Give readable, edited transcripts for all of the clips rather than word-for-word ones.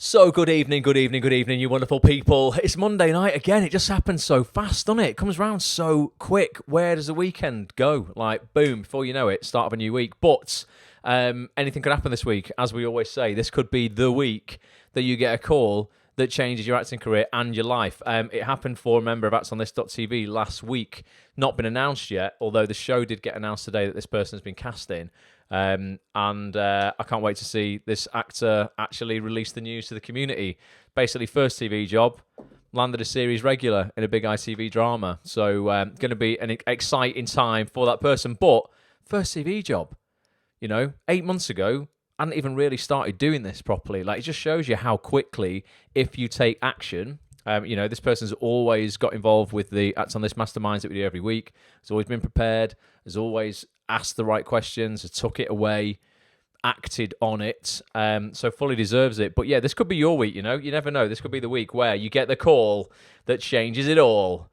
So good evening, you wonderful people. It's Monday night again. It just happens so fast, doesn't it? It comes around so quick. Where does the weekend go? Like, boom, before you know it, start of a new week. But anything could happen this week. As we always say, this could be the week that you get a call that changes your acting career and your life. It happened for a member of ActsOnThis.tv last week. Not been announced yet, although the show did get announced today that this person has been cast in. I can't wait to see this actor actually release the news to the community. Basically, first TV job, landed a series regular in a big ITV drama. So going to be an exciting time for that person. But first TV job, 8 months ago, I hadn't even really started doing this properly. Like, it just shows you how quickly, if you take action, this person's always got involved with the Acts on This masterminds that we do every week. Has always been prepared. Has always asked the right questions. Has took it away. Acted on it. So fully deserves it. But yeah, this could be your week, You never know. This could be the week where you get the call that changes it all.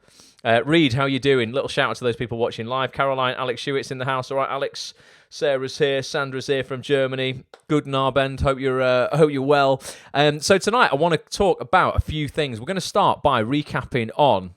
Reed, how you doing? Little shout out to those people watching live. Caroline, Alex Hewitt's in the house. All right, Alex. Sarah's here. Sandra's here from Germany. Good Narbend. Hope you're well. So tonight I want to talk about a few things. We're going to start by recapping on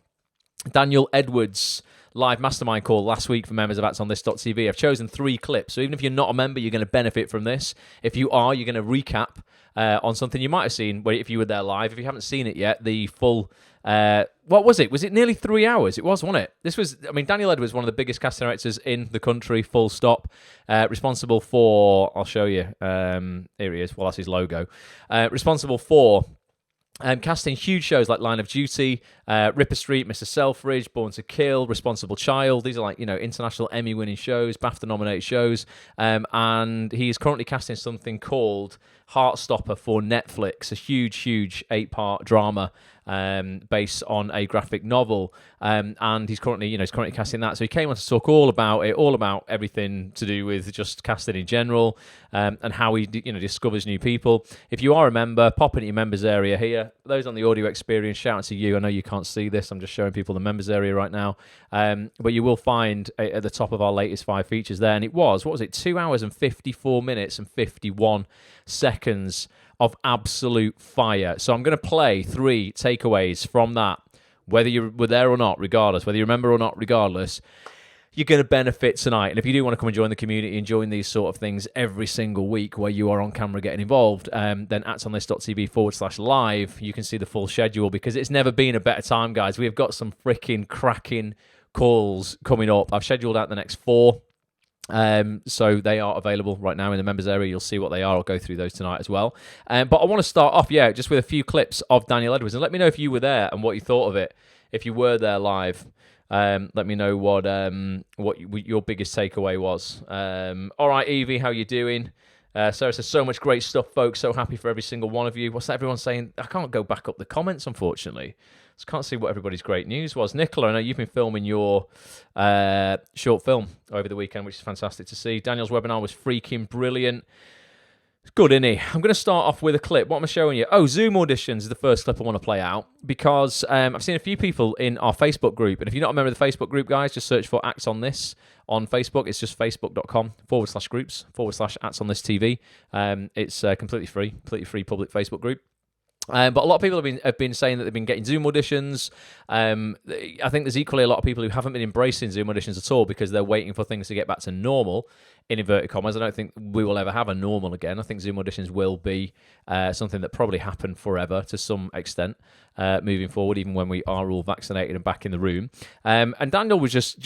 Daniel Edwards' live mastermind call last week for members of ActsOnThis.tv. I've chosen 3 clips, so even if you're not a member, you're going to benefit from this. If you are, you're going to recap on something you might have seen if you were there live. If you haven't seen it yet, the full... what was it? Was it nearly 3 hours? It was, wasn't it? Daniel Edwards, one of the biggest casting directors in the country, full stop. Responsible for... I'll show you. Here he is. Well, that's his logo. Responsible for... casting huge shows like Line of Duty, Ripper Street, Mr. Selfridge, Born to Kill, Responsible Child. These are international Emmy-winning shows, BAFTA-nominated shows. And he's currently casting something called Heartstopper for Netflix, a huge 8-part drama based on a graphic novel. And he's currently casting that. So he came on to talk all about everything to do with just casting in general, and how he discovers new people. If you are a member, pop into your members area here. Those on the audio experience, shout out to you. I know you can't see this. I'm just showing people the members area right now. But you will find at the top of our latest 5 features there. And it was, 2 hours and 54 minutes and 51 seconds of absolute fire. So I'm going to play 3 takeaways from that. Whether you were there or not, regardless, whether you remember or not, regardless, you're going to benefit tonight. And if you do want to come and join the community and join these sort of things every single week where you are on camera getting involved, then ActsOnThis.tv/live, you can see the full schedule, because it's never been a better time, guys. We've got some freaking cracking calls coming up. I've scheduled out the next 4. So they are available right now in the members area. You'll see what they are. I'll go through those tonight as well. But I want to start off, just with a few clips of Daniel Edwards, and let me know if you were there and what you thought of it. If you were there live, let me know what your biggest takeaway was. All right, Evie, how you doing? Sarah says, so much great stuff, folks. So happy for every single one of you. What's that everyone saying? I can't go back up the comments, unfortunately. Just can't see what everybody's great news was. Nicola, I know you've been filming your short film over the weekend, which is fantastic to see. Daniel's webinar was freaking brilliant. It's good, isn't he? I'm going to start off with a clip. What am I showing you? Oh, Zoom auditions is the first clip I want to play out, because I've seen a few people in our Facebook group. And if you're not a member of the Facebook group, guys, just search for Acts on This on Facebook. It's just facebook.com/groups/ActsOnThisTV. It's completely free public Facebook group. But a lot of people have been saying that they've been getting Zoom auditions. I think there's equally a lot of people who haven't been embracing Zoom auditions at all, because they're waiting for things to get back to normal, in inverted commas. I don't think we will ever have a normal again. I think Zoom auditions will be something that probably happen forever to some extent moving forward, even when we are all vaccinated and back in the room. And Daniel was just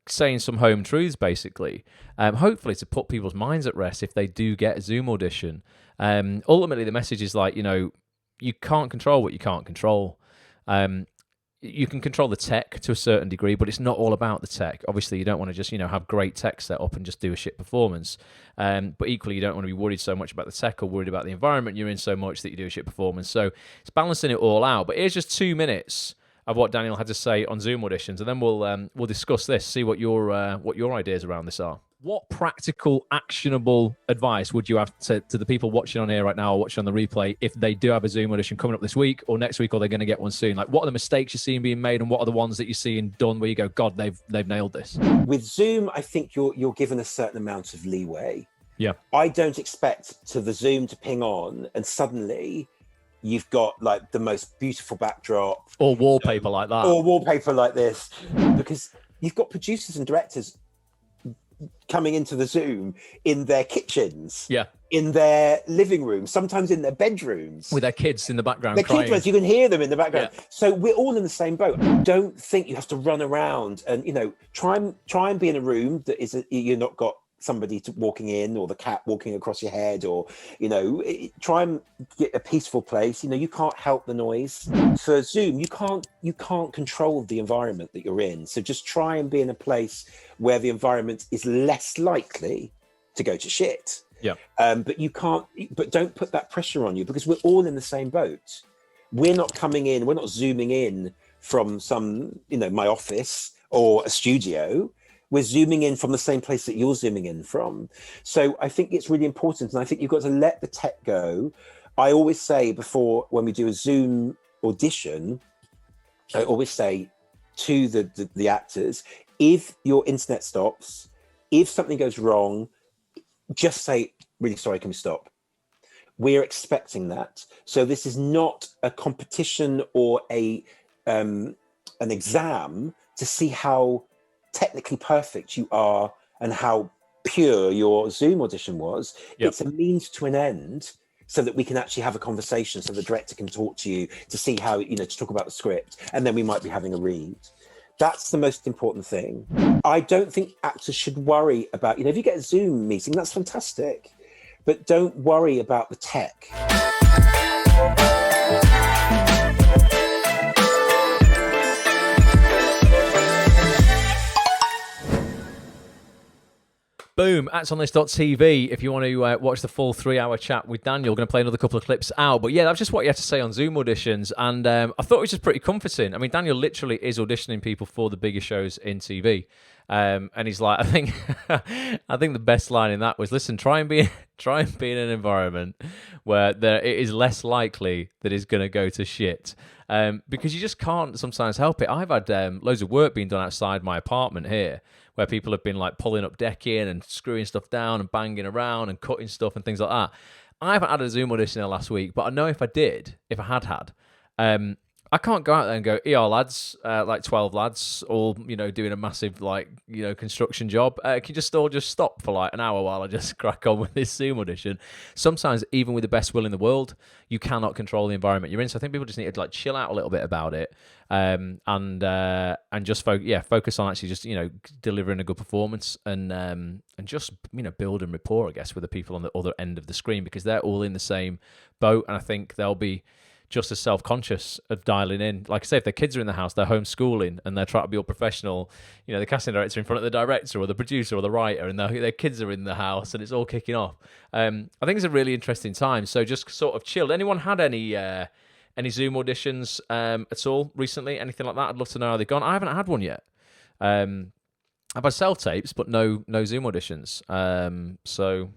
saying some home truths, basically, hopefully to put people's minds at rest if they do get a Zoom audition. Ultimately, the message is you can't control what you can't control. You can control the tech to a certain degree, but it's not all about the tech. Obviously, you don't want to just have great tech set up and just do a shit performance. But equally, you don't want to be worried so much about the tech or worried about the environment you're in so much that you do a shit performance. So it's balancing it all out. But here's just 2 minutes of what Daniel had to say on Zoom auditions, and then we'll discuss this, see what your ideas around this are. What practical, actionable advice would you have to the people watching on here right now or watching on the replay if they do have a Zoom audition coming up this week or next week, or they're going to get one soon? Like, what are the mistakes you're seeing being made, and what are the ones that you're seeing done where you go, God, they've nailed this? With Zoom, I think you're given a certain amount of leeway. Yeah. I don't expect the Zoom to ping on and suddenly you've got like the most beautiful backdrop or wallpaper like that, or wallpaper like this, because you've got producers and directors coming into the Zoom in their kitchens, in their living rooms, sometimes in their bedrooms, with their kids in the background their crying. kids, you can hear them in the background. So we're all in the same boat. Don't think you have to run around and, you know, try and be in a room that is you're not got somebody walking in, or the cat walking across your head, or, you know, try and get a peaceful place. You know, you can't help the noise. For Zoom, you can't control the environment that you're in. So just try and be in a place where the environment is less likely to go to shit. But don't put that pressure on you, because we're all in the same boat. We're not zooming in from some, you know, my office or a studio. We're zooming in from the same place that you're zooming in from. So I think it's really important. And I think you've got to let the tech go. I always say before, when we do a Zoom audition, I always say to the actors, if your internet stops, if something goes wrong, just say, really sorry, can we stop? We're expecting that. So this is not a competition or an exam to see how technically perfect you are and how pure your Zoom audition was. It's a means to an end, so that we can actually have a conversation, so the director can talk to you to see how, you know, to talk about the script, and then we might be having a read. That's the most important thing. I don't think actors should worry about, you know, if you get a Zoom meeting, that's fantastic, but don't worry about the tech. Boom, actonthis.tv if you want to watch the full 3-hour chat with Daniel. We're going to play another couple of clips out. But yeah, that's just what you have to say on Zoom auditions. And I thought it was just pretty comforting. I mean, Daniel literally is auditioning people for the biggest shows in TV. And he's like, I think the best line in that was, listen, try and be in an environment where it is less likely that it's going to go to shit. Because you just can't sometimes help it. I've had loads of work being done outside my apartment here, where people have been like pulling up decking and screwing stuff down and banging around and cutting stuff and things like that. I haven't had a Zoom audition in the last week, but I know if I had, I can't go out there and go, lads, like 12 lads, all, you know, doing a massive, like, you know, construction job. Can you just all just stop for like an hour while I just crack on with this Zoom audition? Sometimes, even with the best will in the world, you cannot control the environment you're in. So I think people just need to like chill out a little bit about it, and just focus on actually just, you know, delivering a good performance, and just, you know, building rapport, I guess, with the people on the other end of the screen, because they're all in the same boat, and I think they'll be just as self-conscious of dialing in. Like I say, if their kids are in the house, they're homeschooling and they're trying to be all professional, you know, the casting director in front of the director or the producer or the writer, and their kids are in the house and it's all kicking off. I think it's a really interesting time. So just sort of chilled. Anyone had any Zoom auditions at all recently? Anything like that? I'd love to know how they've gone. I haven't had one yet. I've had self-tapes, but no Zoom auditions. So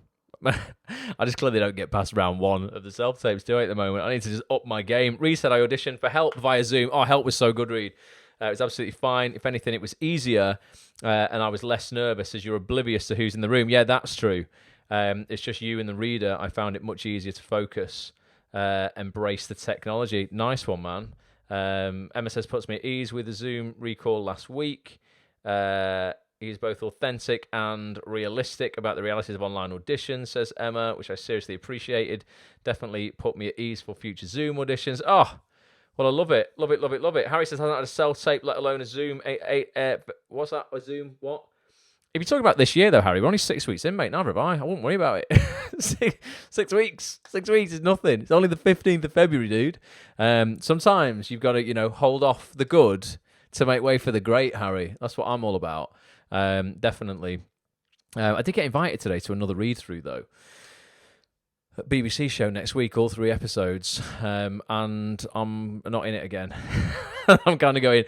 I just clearly don't get past round one of the self-tapes, do I, at the moment? I need to just up my game. Reed said I auditioned for Help via Zoom. Oh, Help was so good, Reed. It was absolutely fine. If anything, it was easier, and I was less nervous as you're oblivious to who's in the room. Yeah, that's true. It's just you and the reader. I found it much easier to focus, embrace the technology. Nice one, man. Emma says, puts me at ease with the Zoom recall last week. He's both authentic and realistic about the realities of online auditions, says Emma, which I seriously appreciated. Definitely put me at ease for future Zoom auditions. Oh, well, I love it. Love it, love it, love it. Harry says, I haven't had a self-tape, let alone a Zoom. What's that? A Zoom? What? If you're talking about this year, though, Harry, we're only 6 weeks in, mate. Neither have I. I wouldn't worry about it. 6 weeks. 6 weeks is nothing. It's only the 15th of February, dude. Sometimes you've got to, you know, hold off the good to make way for the great, Harry. That's what I'm all about. Definitely. I did get invited today to another read-through, though. BBC show next week, all 3 episodes, and I'm not in it again. I'm kind of going,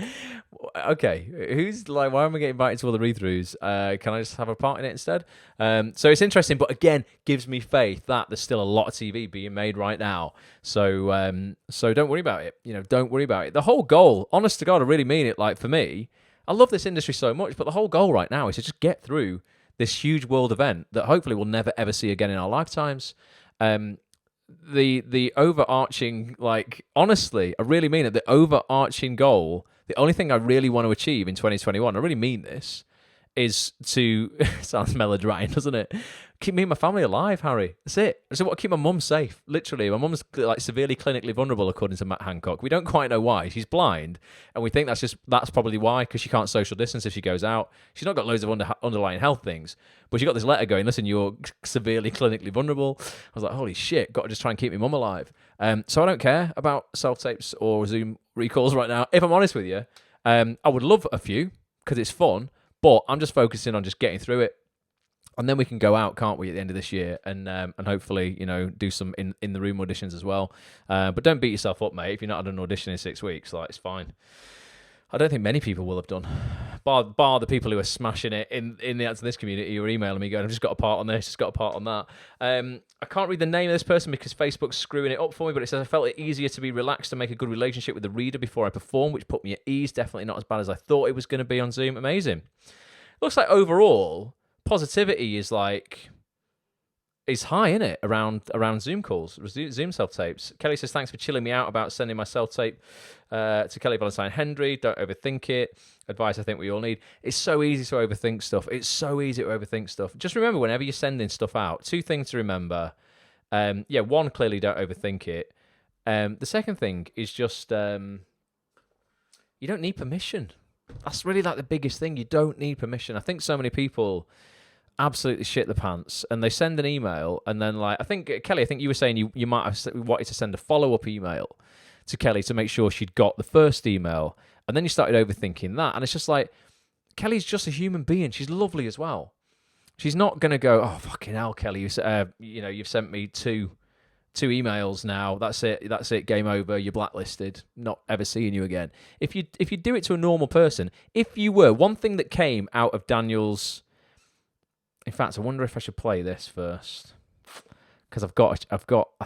okay, who's like, why am I getting invited to all the read-throughs? Can I just have a part in it instead? So it's interesting, but again, gives me faith that there's still a lot of TV being made right now. So don't worry about it. You know, don't worry about it. The whole goal, honest to God, I really mean it. Like, for me, I love this industry so much, but the whole goal right now is to just get through this huge world event that hopefully we'll never ever see again in our lifetimes. the overarching, like, honestly, I really mean it, the overarching goal, the only thing I really want to achieve in 2021, I really mean this, is to, sounds melodramatic, doesn't it? Keep me and my family alive, Harry. That's it. I just want to keep my mum safe. Literally, my mum's like severely clinically vulnerable, according to Matt Hancock. We don't quite know why. She's blind, and we think that's probably why, because she can't social distance if she goes out. She's not got loads of underlying health things, but she got this letter going, listen, you're severely clinically vulnerable. I was like, holy shit, got to just try and keep my mum alive. So I don't care about self-tapes or Zoom recalls right now. If I'm honest with you, I would love a few because it's fun, but I'm just focusing on just getting through it. And then we can go out, can't we, at the end of this year, and hopefully, do some in the room auditions as well. But don't beat yourself up, mate. If you're not had an audition in 6 weeks, like, it's fine. I don't think many people will have done, bar the people who are smashing it in the Answer This community who are emailing me going, I've just got a part on this, just got a part on that. I can't read the name of this person because Facebook's screwing it up for me, but it says, I felt it easier to be relaxed and make a good relationship with the reader before I perform, which put me at ease. Definitely not as bad as I thought it was going to be on Zoom. Amazing. Looks like overall, positivity is high, isn't it, around Zoom calls, Zoom self-tapes. Kelly says, thanks for chilling me out about sending my self-tape to Kelly Valentine Hendry. Don't overthink it. Advice I think we all need. It's so easy to overthink stuff. Just remember, whenever you're sending stuff out, 2 things to remember. One, clearly don't overthink it. The second thing is just you don't need permission. That's really like the biggest thing. You don't need permission. I think so many people absolutely shit the pants and they send an email and then, like, I think, Kelly, you were saying you might have wanted to send a follow-up email to Kelly to make sure she'd got the first email, and then you started overthinking that, and it's just like, Kelly's just a human being. She's lovely as well. She's not going to go, oh, fucking hell, Kelly, you've sent me two emails now. That's it. Game over. You're blacklisted. Not ever seeing you again. If you do it to a normal person, one thing that came out of Daniel's. In fact, I wonder if I should play this first because I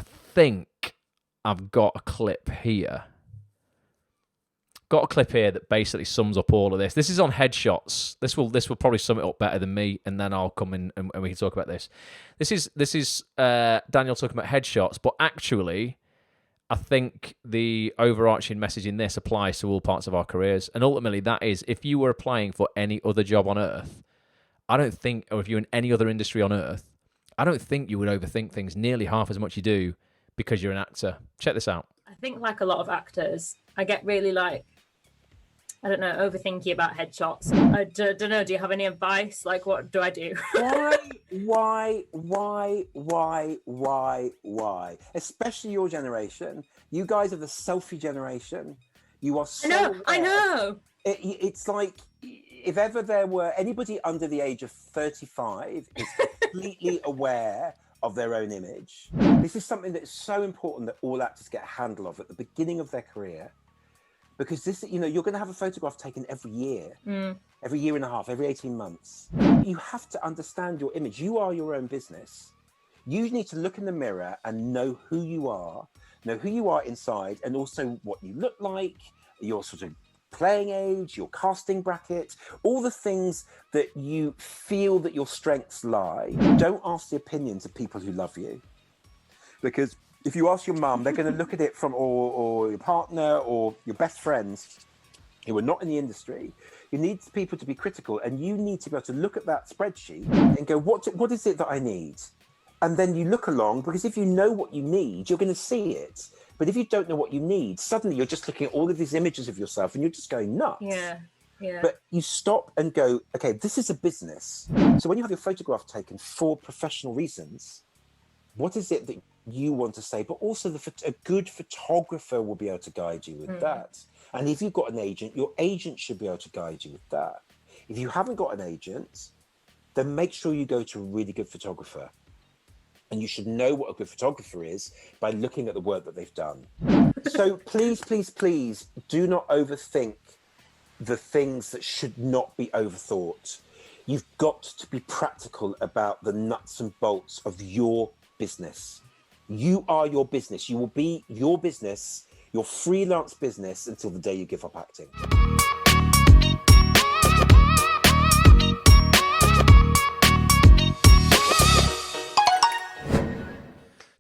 think I've got a clip here. Got a clip here that basically sums up all of this. This is on headshots. This will probably sum it up better than me, and then I'll come in and we can talk about this. This is Daniel talking about headshots, but actually, I think the overarching message in this applies to all parts of our careers, and ultimately that is, if you were applying for any other job on earth, I don't think, or if you're in any other industry on earth, I don't think you would overthink things nearly half as much you do because you're an actor. Check this out. I think, like a lot of actors, I get really overthinking about headshots. I don't know. Do you have any advice? Like, what do I do? Why? Especially your generation. You guys are the selfie generation. You are so I know. It's like, if ever there were anybody under the age of 35 is completely aware of their own image. This is something that is so important that all actors get a handle of at the beginning of their career. Because this, you're going to have a photograph taken every year, every year and a half, every 18 months. You have to understand your image. You are your own business. You need to look in the mirror and know who you are inside, and also what you look like, your sort of playing age, your casting bracket, all the things that you feel that your strengths lie. Don't ask the opinions of people who love you. Because if you ask your mum, they're going to look at it from, or your partner or your best friends who are not in the industry. You need people to be critical, and you need to be able to look at that spreadsheet and go, what is it that I need? And then you look along, because if you know what you need, you're going to see it. But if you don't know what you need, suddenly you're just looking at all of these images of yourself and you're just going nuts. Yeah. But you stop and go, okay, this is a business. So when you have your photograph taken for professional reasons, what is it that you want to say? But also a good photographer will be able to guide you with that. And if you've got an agent, your agent should be able to guide you with that. If you haven't got an agent, then make sure you go to a really good photographer. And you should know what a good photographer is by looking at the work that they've done. So please, please, please do not overthink the things that should not be overthought. You've got to be practical about the nuts and bolts of your business. You are your business. You will be your business, your freelance business, until the day you give up acting.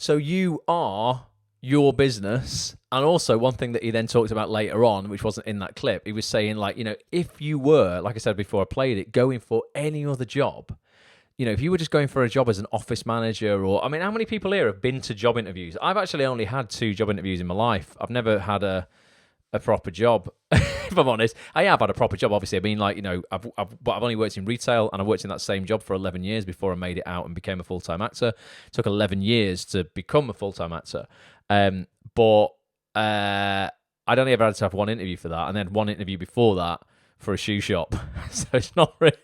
So you are your business. And also one thing that he then talked about later on, which wasn't in that clip, he was saying, like, you know, if you were, like I said before I played it, going for any other job, you know, if you were just going for a job as an office manager, or, I mean, how many people here have been to job interviews? I've actually only had 2 job interviews in my life. I've never had a proper job, if I'm honest. I have had a proper job, obviously. I mean, like, you know, but I've only worked in retail, and I worked in that same job for 11 years before I made it out and became a full-time actor. It took 11 years to become a full-time actor. But I'd only ever had to have 1 interview for that, and then 1 interview before that for a shoe shop. So it's not really...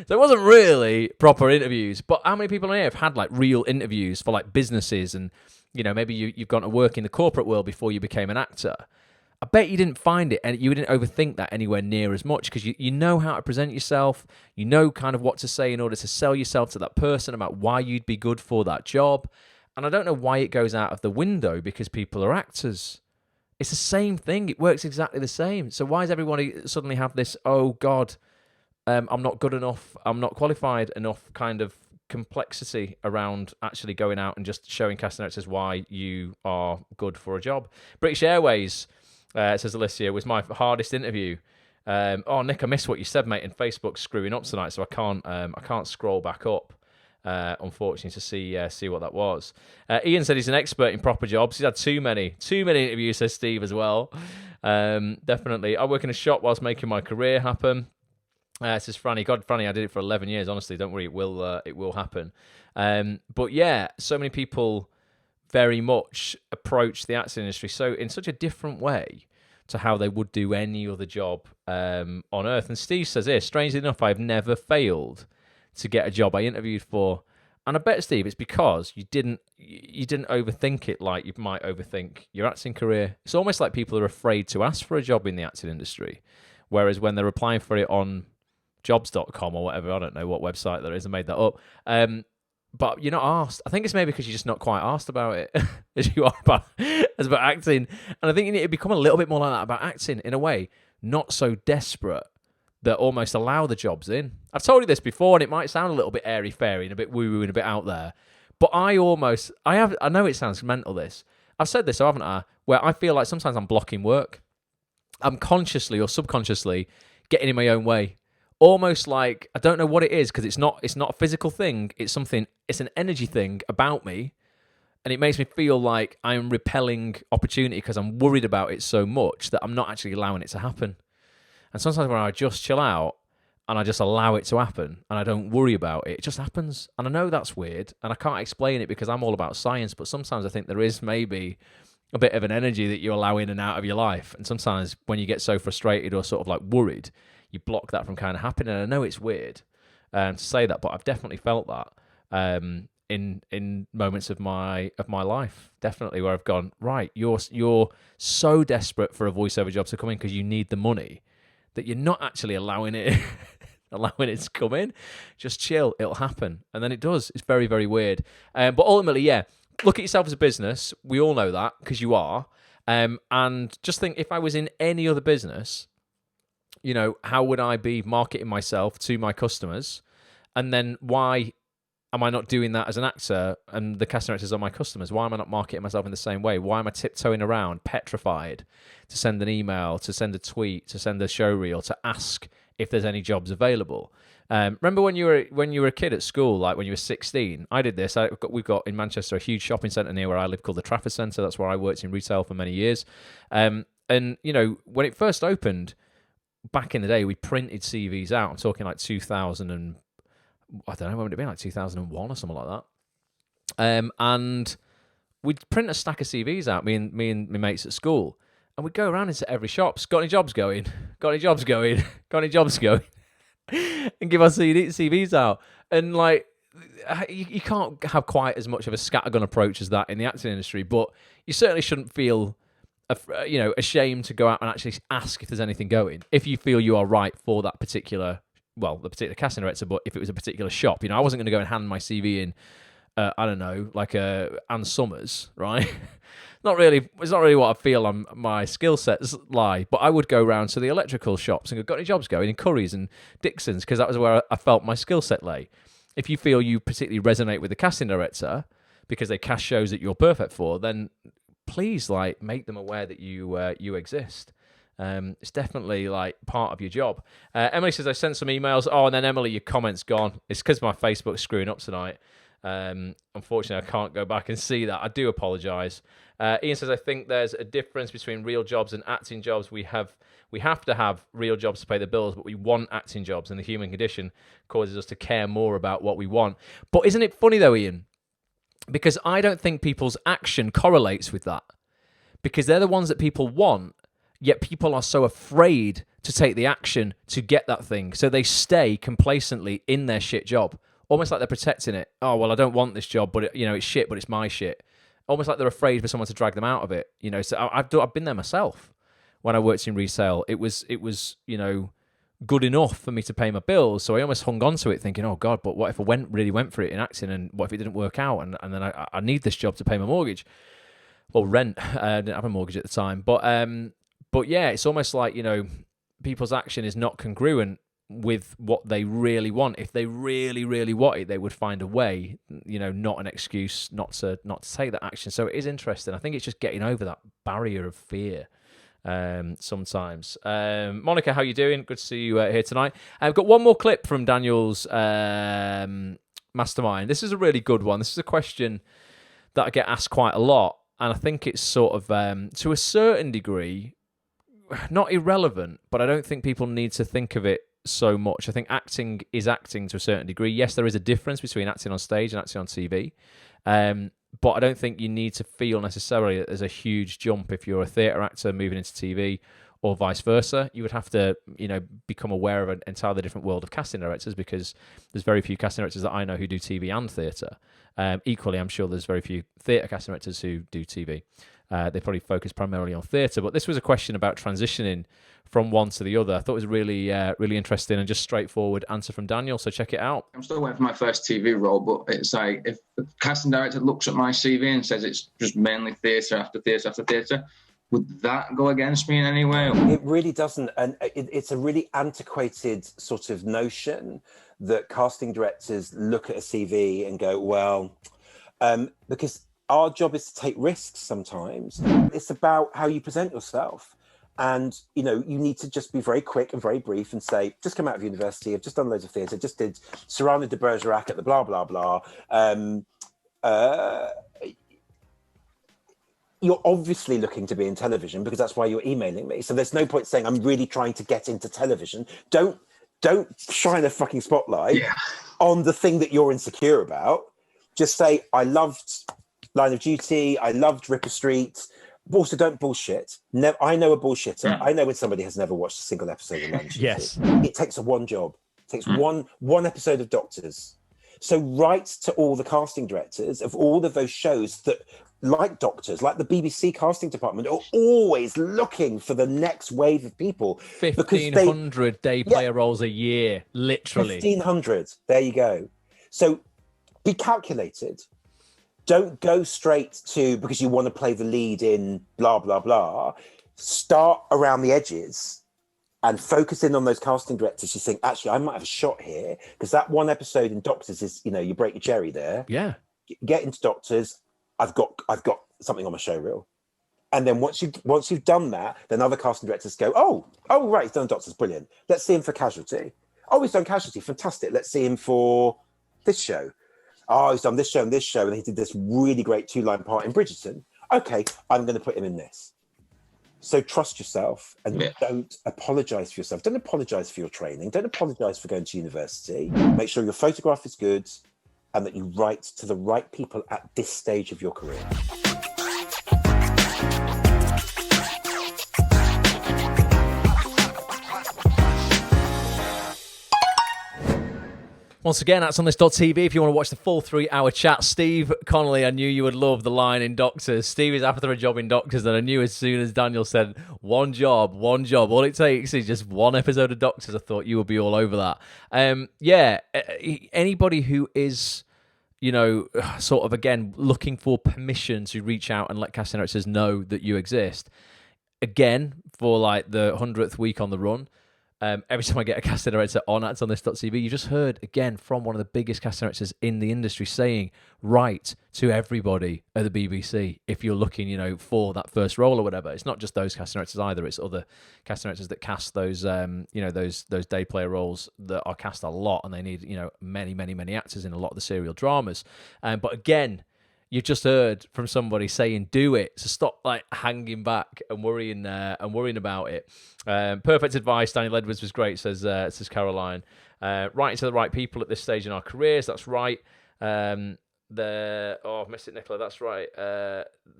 So it wasn't really proper interviews. But how many people in here have had, like, real interviews for, like, businesses, and, you know, maybe you've gone to work in the corporate world before you became an actor? I bet you didn't find it, and you didn't overthink that anywhere near as much, because you know how to present yourself, you know kind of what to say in order to sell yourself to that person about why you'd be good for that job. And I don't know why it goes out of the window because people are actors. It's the same thing. It works exactly the same. So why does everybody suddenly have this, oh God, I'm not good enough, I'm not qualified enough kind of complexity around actually going out and just showing casting directors why you are good for a job? British Airways, says Alicia, was my hardest interview. Oh, Nick, I missed what you said, mate. And Facebook's screwing up tonight, so I can't scroll back up, unfortunately, to see what that was. Ian said he's an expert in proper jobs. He's had too many interviews, says Steve as well. Definitely. I work in a shop whilst making my career happen. Says Franny. God, Franny, I did it for 11 years. Honestly, don't worry, it will happen. But yeah, so many people very much approach the acting industry so in such a different way to how they would do any other job on earth. And Steve says here, strangely enough, I've never failed to get a job I interviewed for. And I bet, Steve, it's because you didn't overthink it like you might overthink your acting career. It's almost like people are afraid to ask for a job in the acting industry, whereas when they're applying for it on jobs.com or whatever, I don't know what website there is, I made that up, but you're not asked. I think it's maybe because you're just not quite asked about it as you are about acting. And I think you need to become a little bit more like that about acting, in a way, not so desperate that almost allow the jobs in. I've told you this before, and it might sound a little bit airy-fairy and a bit woo-woo and a bit out there, but I know it sounds mental, this. I've said this, haven't I, where I feel like sometimes I'm blocking work. I'm consciously or subconsciously getting in my own way. Almost like, I don't know what it is, because it's not a physical thing. It's an energy thing about me, and it makes me feel like I'm repelling opportunity because I'm worried about it so much that I'm not actually allowing it to happen. And sometimes when I just chill out and I just allow it to happen and I don't worry about it, it just happens. And I know that's weird, and I can't explain it because I'm all about science, but sometimes I think there is maybe a bit of an energy that you allow in and out of your life. And sometimes when you get so frustrated or sort of like worried, you block that from kind of happening. And I know it's weird to say that, but I've definitely felt that in moments of my life, definitely, where I've gone, right, you're so desperate for a voiceover job to come in because you need the money that you're not actually allowing it to come in. Just chill, it'll happen. And then it does. It's very, very weird. But ultimately, yeah, look at yourself as a business. We all know that because you are. And just think, if I was in any other business, you know, how would I be marketing myself to my customers? And then why am I not doing that as an actor and the casting directors are my customers? Why am I not marketing myself in the same way? Why am I tiptoeing around, petrified to send an email, to send a tweet, to send a show reel, to ask if there's any jobs available? Remember when you were a kid at school, like when you were 16? I did this. We've got in Manchester a huge shopping centre near where I live called the Trafford Centre. That's where I worked in retail for many years. And, you know, when it first opened, back in the day, we printed CVs out. I'm talking like 2000 and I don't know, when would it be, like 2001 or something like that. And we'd print a stack of CVs out, me and my mates at school, and we'd go around into every shop. Got any jobs going? Got any jobs going? Got any jobs going? And give our CVs out. And like, you can't have quite as much of a scattergun approach as that in the acting industry, but you certainly shouldn't feel ashamed to go out and actually ask if there's anything going, if you feel you are right for that particular, well, the particular casting director. But if it was a particular shop, you know, I wasn't going to go and hand my CV in, I don't know, like Ann Summers, right? It's not really what I feel on my skill sets lie, but I would go around to the electrical shops and go, got any jobs going in Currys and Dixons, because that was where I felt my skill set lay. If you feel you particularly resonate with the casting director, because they cast shows that you're perfect for, then please like make them aware that you exist. It's definitely like part of your job. Emily says I sent some emails. Oh, and then Emily, your comment's gone. It's because my Facebook's screwing up tonight. Unfortunately, I can't go back and see that. I do apologise. Ian says I think there's a difference between real jobs and acting jobs. We have to have real jobs to pay the bills, but we want acting jobs, and the human condition causes us to care more about what we want. But isn't it funny though, Ian? Because I don't think people's action correlates with that. Because they're the ones that people want, yet people are so afraid to take the action to get that thing. So they stay complacently in their shit job. Almost like they're protecting it. Oh, well, I don't want this job, but it's shit, but it's my shit. Almost like they're afraid for someone to drag them out of it. So I've been there myself when I worked in resale. It was good enough for me to pay my bills. So I almost hung on to it thinking, oh God, but what if I really went for it in acting, and what if it didn't work out, and then I need this job to pay my mortgage. Well, rent. I didn't have a mortgage at the time. But yeah, it's almost like, people's action is not congruent with what they really want. If they really, really want it, they would find a way, not an excuse not to take that action. So it is interesting. I think it's just getting over that barrier of fear sometimes. Monica, how you doing? Good to see you here tonight. I've got one more clip from Daniel's mastermind. This is a really good one. This is a question that I get asked quite a lot. And I think it's sort of, to a certain degree, not irrelevant, but I don't think people need to think of it so much. I think acting is acting to a certain degree. Yes, there is a difference between acting on stage and acting on TV. But I don't think you need to feel necessarily that there's a huge jump if you're a theatre actor moving into TV or vice versa. You would have to, become aware of an entirely different world of casting directors, because there's very few casting directors that I know who do TV and theatre. Equally, I'm sure there's very few theatre casting directors who do TV. They probably focus primarily on theatre. But this was a question about transitioning from one to the other. I thought it was really, really interesting and just straightforward answer from Daniel. So check it out. I'm still waiting for my first TV role, but it's like if the casting director looks at my CV and says it's just mainly theatre after theatre after theatre, would that go against me in any way? It really doesn't. And it's a really antiquated sort of notion that casting directors look at a CV and go, well, because our job is to take risks sometimes. It's about how you present yourself. And, you need to just be very quick and very brief and say, just come out of university, I've just done loads of theatre, just did Cyrano de Bergerac at the blah, blah, blah. You're obviously looking to be in television because that's why you're emailing me. So there's no point saying, I'm really trying to get into television. Don't shine a fucking spotlight on the thing that you're insecure about. Just say, I loved Line of Duty, I loved Ripper Street. Also, don't bullshit. I know a bullshitter. I know when somebody has never watched a single episode of Line of Duty. Yes. It takes one job. It takes one episode of Doctors. So write to all the casting directors of all of those shows that, like Doctors, like the BBC casting department, are always looking for the next wave of people. 1,500 day player roles a year, literally. 1,500. There you go. So be calculated. Don't go straight to, because you want to play the lead in blah, blah, blah. Start around the edges and focus in on those casting directors. You think, actually, I might have a shot here, because that one episode in Doctors is, you break your cherry there. Yeah. Get into Doctors. I've got something on my show reel. And then once you've done that, then other casting directors go, oh, right, he's done Doctors, brilliant. Let's see him for Casualty. Oh, he's done Casualty, fantastic. Let's see him for this show. Oh, he's done this show and this show, and he did this really great 2-line part in Bridgerton. Okay, I'm going to put him in this. So trust yourself and don't apologise for yourself. Don't apologise for your training. Don't apologise for going to university. Make sure your photograph is good and that you write to the right people at this stage of your career. Once again, that's on this.tv if you want to watch the full 3-hour chat. Steve Connolly, I knew you would love the line in Doctors. Steve is after a job in Doctors, and I knew as soon as Daniel said, one job. All it takes is just one episode of Doctors. I thought you would be all over that. Anybody who is, sort of, again, looking for permission to reach out and let casting directors know that you exist, again, for like the 100th week on the run, every time I get a casting director on actsonthis.tv, you just heard again from one of the biggest casting directors in the industry saying, write to everybody at the BBC if you're looking, for that first role or whatever. It's not just those casting directors either. It's other casting directors that cast those, those day player roles that are cast a lot, and they need, many, many, many actors in a lot of the serial dramas. But again, you've just heard from somebody saying, do it. So stop hanging back and worrying about it. Perfect advice. Daniel Edwards was great, says Caroline. Writing to the right people at this stage in our careers. That's right. I've missed it, Nicola. That's right.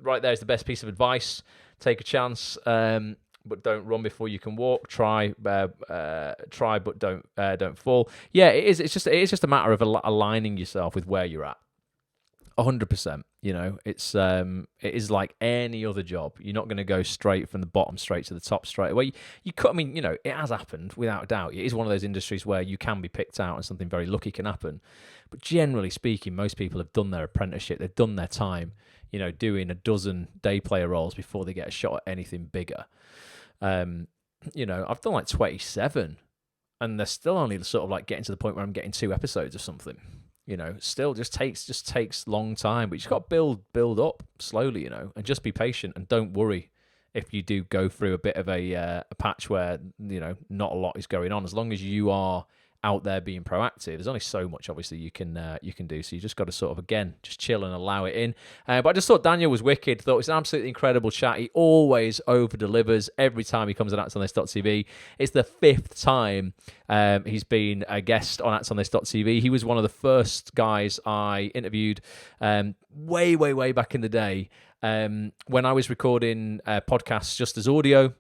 Right there is the best piece of advice. Take a chance, but don't run before you can walk. Try, but don't fall. Yeah, it is. It is just a matter of aligning yourself with where you're at. 100%. It is like any other job. You're not going to go straight from the bottom straight to the top straight away. You could, it has happened without a doubt. It is one of those industries where you can be picked out and something very lucky can happen. But generally speaking, most people have done their apprenticeship. They've done their time, doing a dozen day player roles before they get a shot at anything bigger. I've done like 27, and they're still only sort of getting to the point where I'm getting 2 episodes of something. Still just takes long time, but you just got to build up slowly, and just be patient, and don't worry if you do go through a bit of a patch where not a lot is going on. As long as you are out there being proactive, there's only so much obviously you can do. So you just got to sort of again just chill and allow it in. But I just thought Daniel was wicked. Thought it was an absolutely incredible chat. He always over delivers every time he comes on actsonthis.tv. It's the 5th time he's been a guest on actsonthis.tv. He was one of the first guys I interviewed way back in the day when I was recording podcasts just as audio.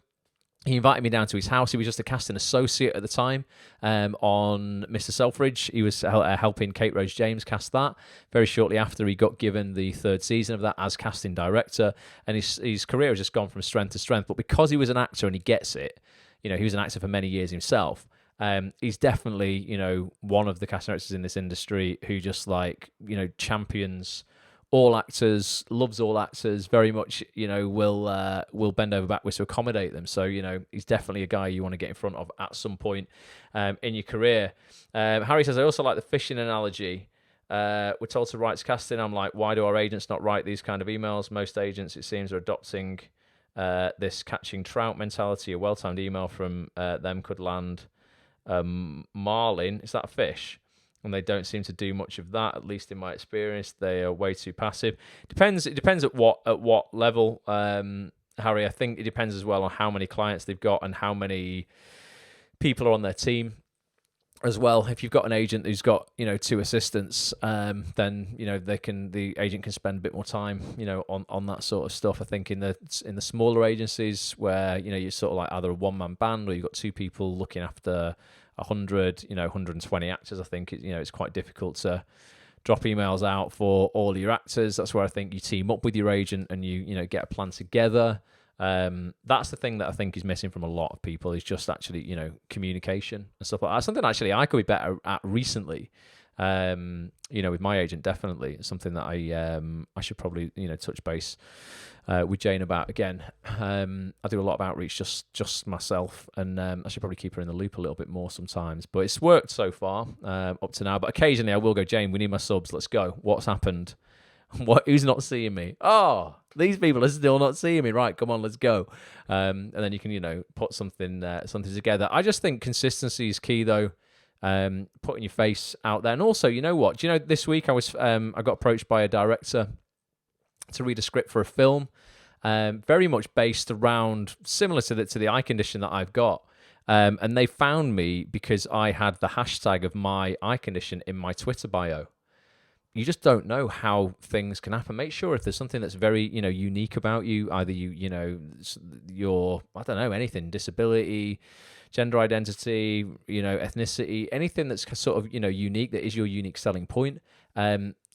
He invited me down to his house. He was just a casting associate at the time on Mr. Selfridge. He was helping Kate Rose James cast that. Very shortly after, he got given the 3rd season of that as casting director. And his career has just gone from strength to strength. But because he was an actor and he gets it, he was an actor for many years himself, he's definitely, one of the casting directors in this industry who just champions all actors, loves all actors, very much, will bend over backwards to accommodate them. So, he's definitely a guy you want to get in front of at some point in your career. Harry says, I also like the fishing analogy. We're told to write casting. I'm like, why do our agents not write these kind of emails? Most agents, it seems, are adopting this catching trout mentality. A well-timed email from them could land marlin. Is that a fish? And they don't seem to do much of that, at least in my experience. They are way too passive. It depends at what level, Harry. I think it depends as well on how many clients they've got and how many people are on their team as well. If you've got an agent who's got 2 assistants, then the agent can spend a bit more time on that sort of stuff. I think in the smaller agencies where you're sort of like either a one-man band or you've got 2 people looking after 100, 120 actors, I think it's quite difficult to drop emails out for all your actors. That's where I think you team up with your agent and you get a plan together. That's the thing that I think is missing from a lot of people, is just actually communication and stuff like that. Something actually I could be better at recently. With my agent, definitely. It's something that I should probably touch base with Jane about again. I do a lot of outreach just myself, and I should probably keep her in the loop a little bit more sometimes. But it's worked so far up to now. But occasionally I will go, Jane, we need my subs. Let's go. What's happened? Who's not seeing me? Oh, these people are still not seeing me. Right, come on, let's go. And then you can put something together. I just think consistency is key though. Putting your face out there, and also this week I got approached by a director to read a script for a film, very much based around similar to the eye condition that I've got, and they found me because I had the hashtag of my eye condition in my Twitter bio. You just don't know how things can happen. Make sure if there's something that's very unique about you, either your I don't know, anything, disability, gender identity, ethnicity, anything that's sort of unique, that is your unique selling point.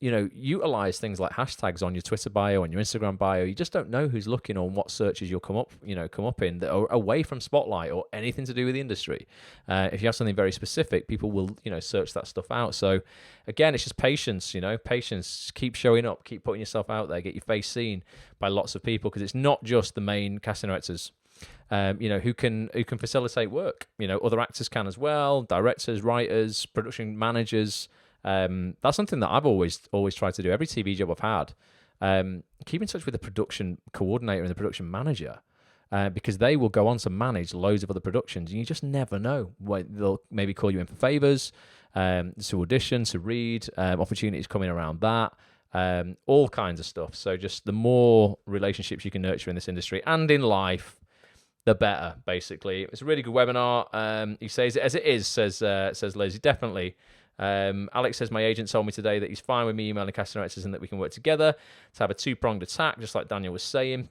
Utilize things like hashtags on your Twitter bio, on your Instagram bio. You just don't know who's looking or what searches you'll come up in that are away from Spotlight or anything to do with the industry. If you have something very specific, people will search that stuff out. So again, it's just patience. Patience. Keep showing up. Keep putting yourself out there. Get your face seen by lots of people, because it's not just the main casting directors who can facilitate work. Other actors can as well, directors, writers, production managers. That's something that I've always tried to do. Every TV job I've had, keep in touch with the production coordinator and the production manager, because they will go on to manage loads of other productions, and you just never know. They'll maybe call you in for favours, to audition, to read, opportunities coming around that, all kinds of stuff. So just the more relationships you can nurture in this industry and in life, the better, basically. It's a really good webinar. He says it as it is, says Liz. Definitely. Alex says, my agent told me today that he's fine with me emailing casting directors and that we can work together to have a two-pronged attack, just like Daniel was saying.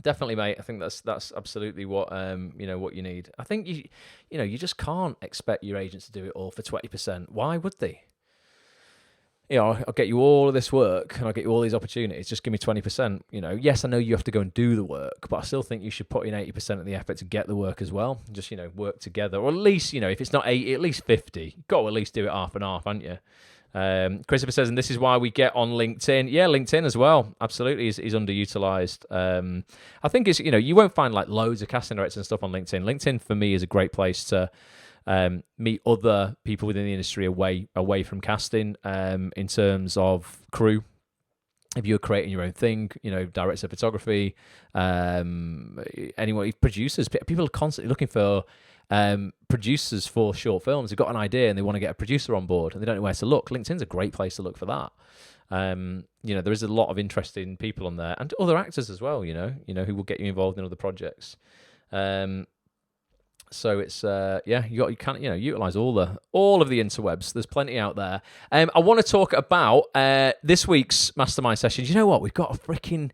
Definitely, mate. I think that's absolutely what what you need. I think you just can't expect your agents to do it all for 20%. Why would they? I'll get you all of this work and I'll get you all these opportunities. Just give me 20%. Yes, I know you have to go and do the work, but I still think you should put in 80% of the effort to get the work as well. Just, work together. Or at least, if it's not 80, at least 50. You've got to at least do it half and half, haven't you? Christopher says, and this is why we get on LinkedIn. Yeah, LinkedIn as well. Absolutely is underutilized. I think it's, you won't find like loads of casting directors and stuff on LinkedIn. LinkedIn for me is a great place to meet other people within the industry away from casting, in terms of crew. If you're creating your own thing, director of photography, anyone, producers, people are constantly looking for producers for short films. They've got an idea and they want to get a producer on board and they don't know where to look. LinkedIn's a great place to look for that. There is a lot of interesting people on there, and other actors as well, who will get you involved in other projects. So it's you can utilize all of the interwebs. There's plenty out there. I want to talk about this week's mastermind session. You know what? We've got a cracking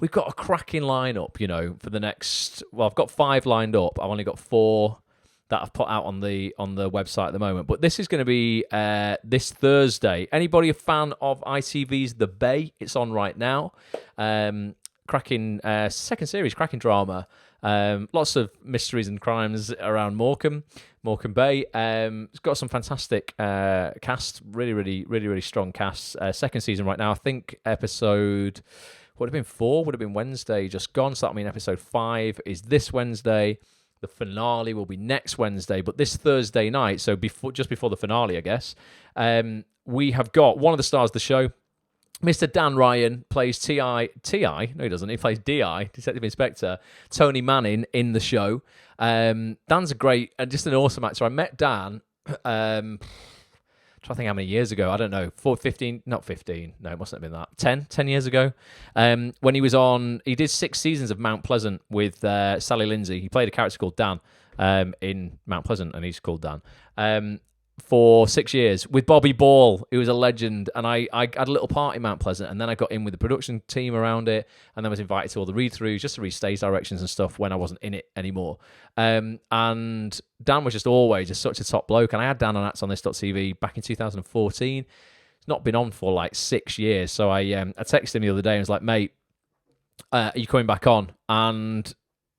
lineup. For the next, I've got 5 lined up. I've only got 4 that I've put out on the website at the moment. But this is going to be this Thursday. Anybody a fan of ITV's The Bay? It's on right now. Cracking second series, cracking drama. Lots of mysteries and crimes around Morecambe Bay. It's got some fantastic cast, really strong cast. Second season right now. I think episode would have been 4, would have been Wednesday just gone. So that means episode 5 is this Wednesday. The finale will be next Wednesday, but this Thursday night, so just before the finale, I guess, we have got one of the stars of the show. Mr. Dan Ryan plays T.I. No, he doesn't. He plays D.I., Detective Inspector, Tony Manning in the show. Dan's a great and just an awesome actor. I met Dan, trying to think how many years ago. I don't know, 15, not 15. No, it mustn't have been that. 10 years ago. When he was on, he did 6 seasons of Mount Pleasant with Sally Lindsay. He played a character called Dan in Mount Pleasant, and he's called Dan. For 6 years with Bobby Ball, who was a legend, and I had a little part in Mount Pleasant, and then I got in with the production team around it, and then was invited to all the read-throughs just to read stage directions and stuff when I wasn't in it anymore. And Dan was just always just such a top bloke, and I had Dan on Acts on This.tv back in 2014. It's not been on for like 6 years, so I texted him the other day and was like, mate, are you coming back on? And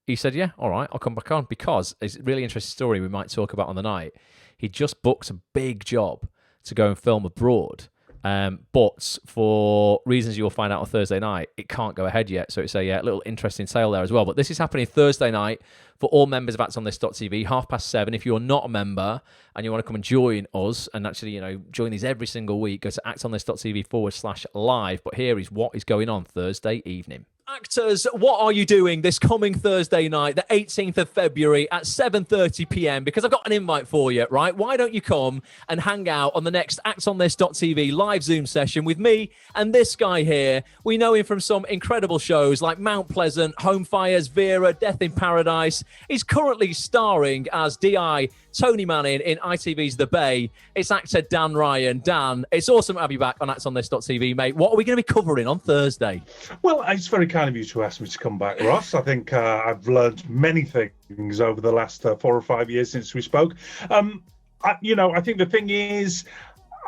he said, yeah, all right, I'll come back on, because it's a really interesting story we might talk about on the night. He just booked a big job to go and film abroad, but for reasons you'll find out on Thursday night, it can't go ahead yet. So it's a little interesting tale there as well. But this is happening Thursday night for all members of Acts on This.tv, 7:30. If you're not a member and you want to come and join us and actually, join these every single week, go to actsonthis.tv/live. But here is what is going on Thursday evening. Actors, what are you doing this coming Thursday night, the 18th of February at 7:30 p.m? Because I've got an invite for you, right? Why don't you come and hang out on the next actsonthis.tv live Zoom session with me and this guy here. We know him from some incredible shows like Mount Pleasant, Home Fires, Vera, Death in Paradise. He's currently starring as D.I. Tony Manning in ITV's The Bay. It's actor Dan Ryan. Dan, it's awesome to have you back on actsonthis.tv, mate. What are we going to be covering on Thursday? Well, it's very kind of you to ask me to come back, Ross. I think I've learned many things over the last 4 or 5 years since we spoke. I think the thing is,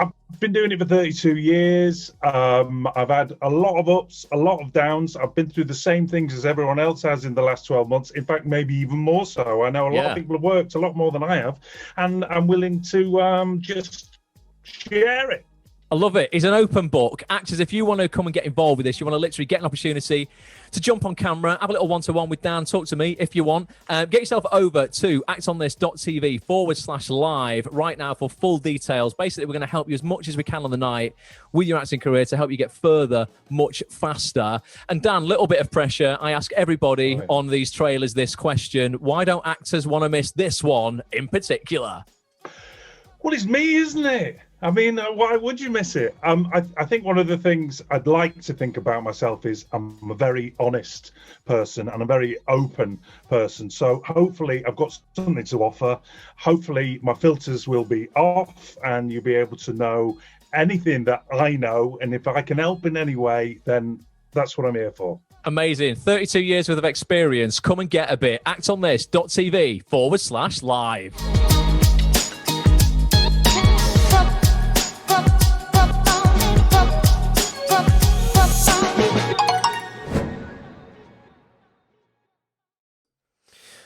I've been doing it for 32 years. I've had a lot of ups, a lot of downs. I've been through the same things as everyone else has in the last 12 months. In fact, maybe even more so. I know a lot of people have worked a lot more than I have, and I'm willing to just share it. I love it. It's an open book. Actors, if you want to come and get involved with this, you want to literally get an opportunity to jump on camera, have a little one-to-one with Dan, talk to me if you want. Get yourself over to actonthis.tv/live right now for full details. Basically, we're going to help you as much as we can on the night with your acting career to help you get further much faster. And Dan, little bit of pressure. I ask everybody on these trailers this question. Why don't actors want to miss this one in particular? Well, it's me, isn't it? I mean, why would you miss it? I think one of the things I'd like to think about myself is I'm a very honest person and a very open person. So hopefully I've got something to offer. Hopefully my filters will be off and you'll be able to know anything that I know. And if I can help in any way, then that's what I'm here for. Amazing. 32 years worth of experience. Come and get a bit. actonthis.tv/live.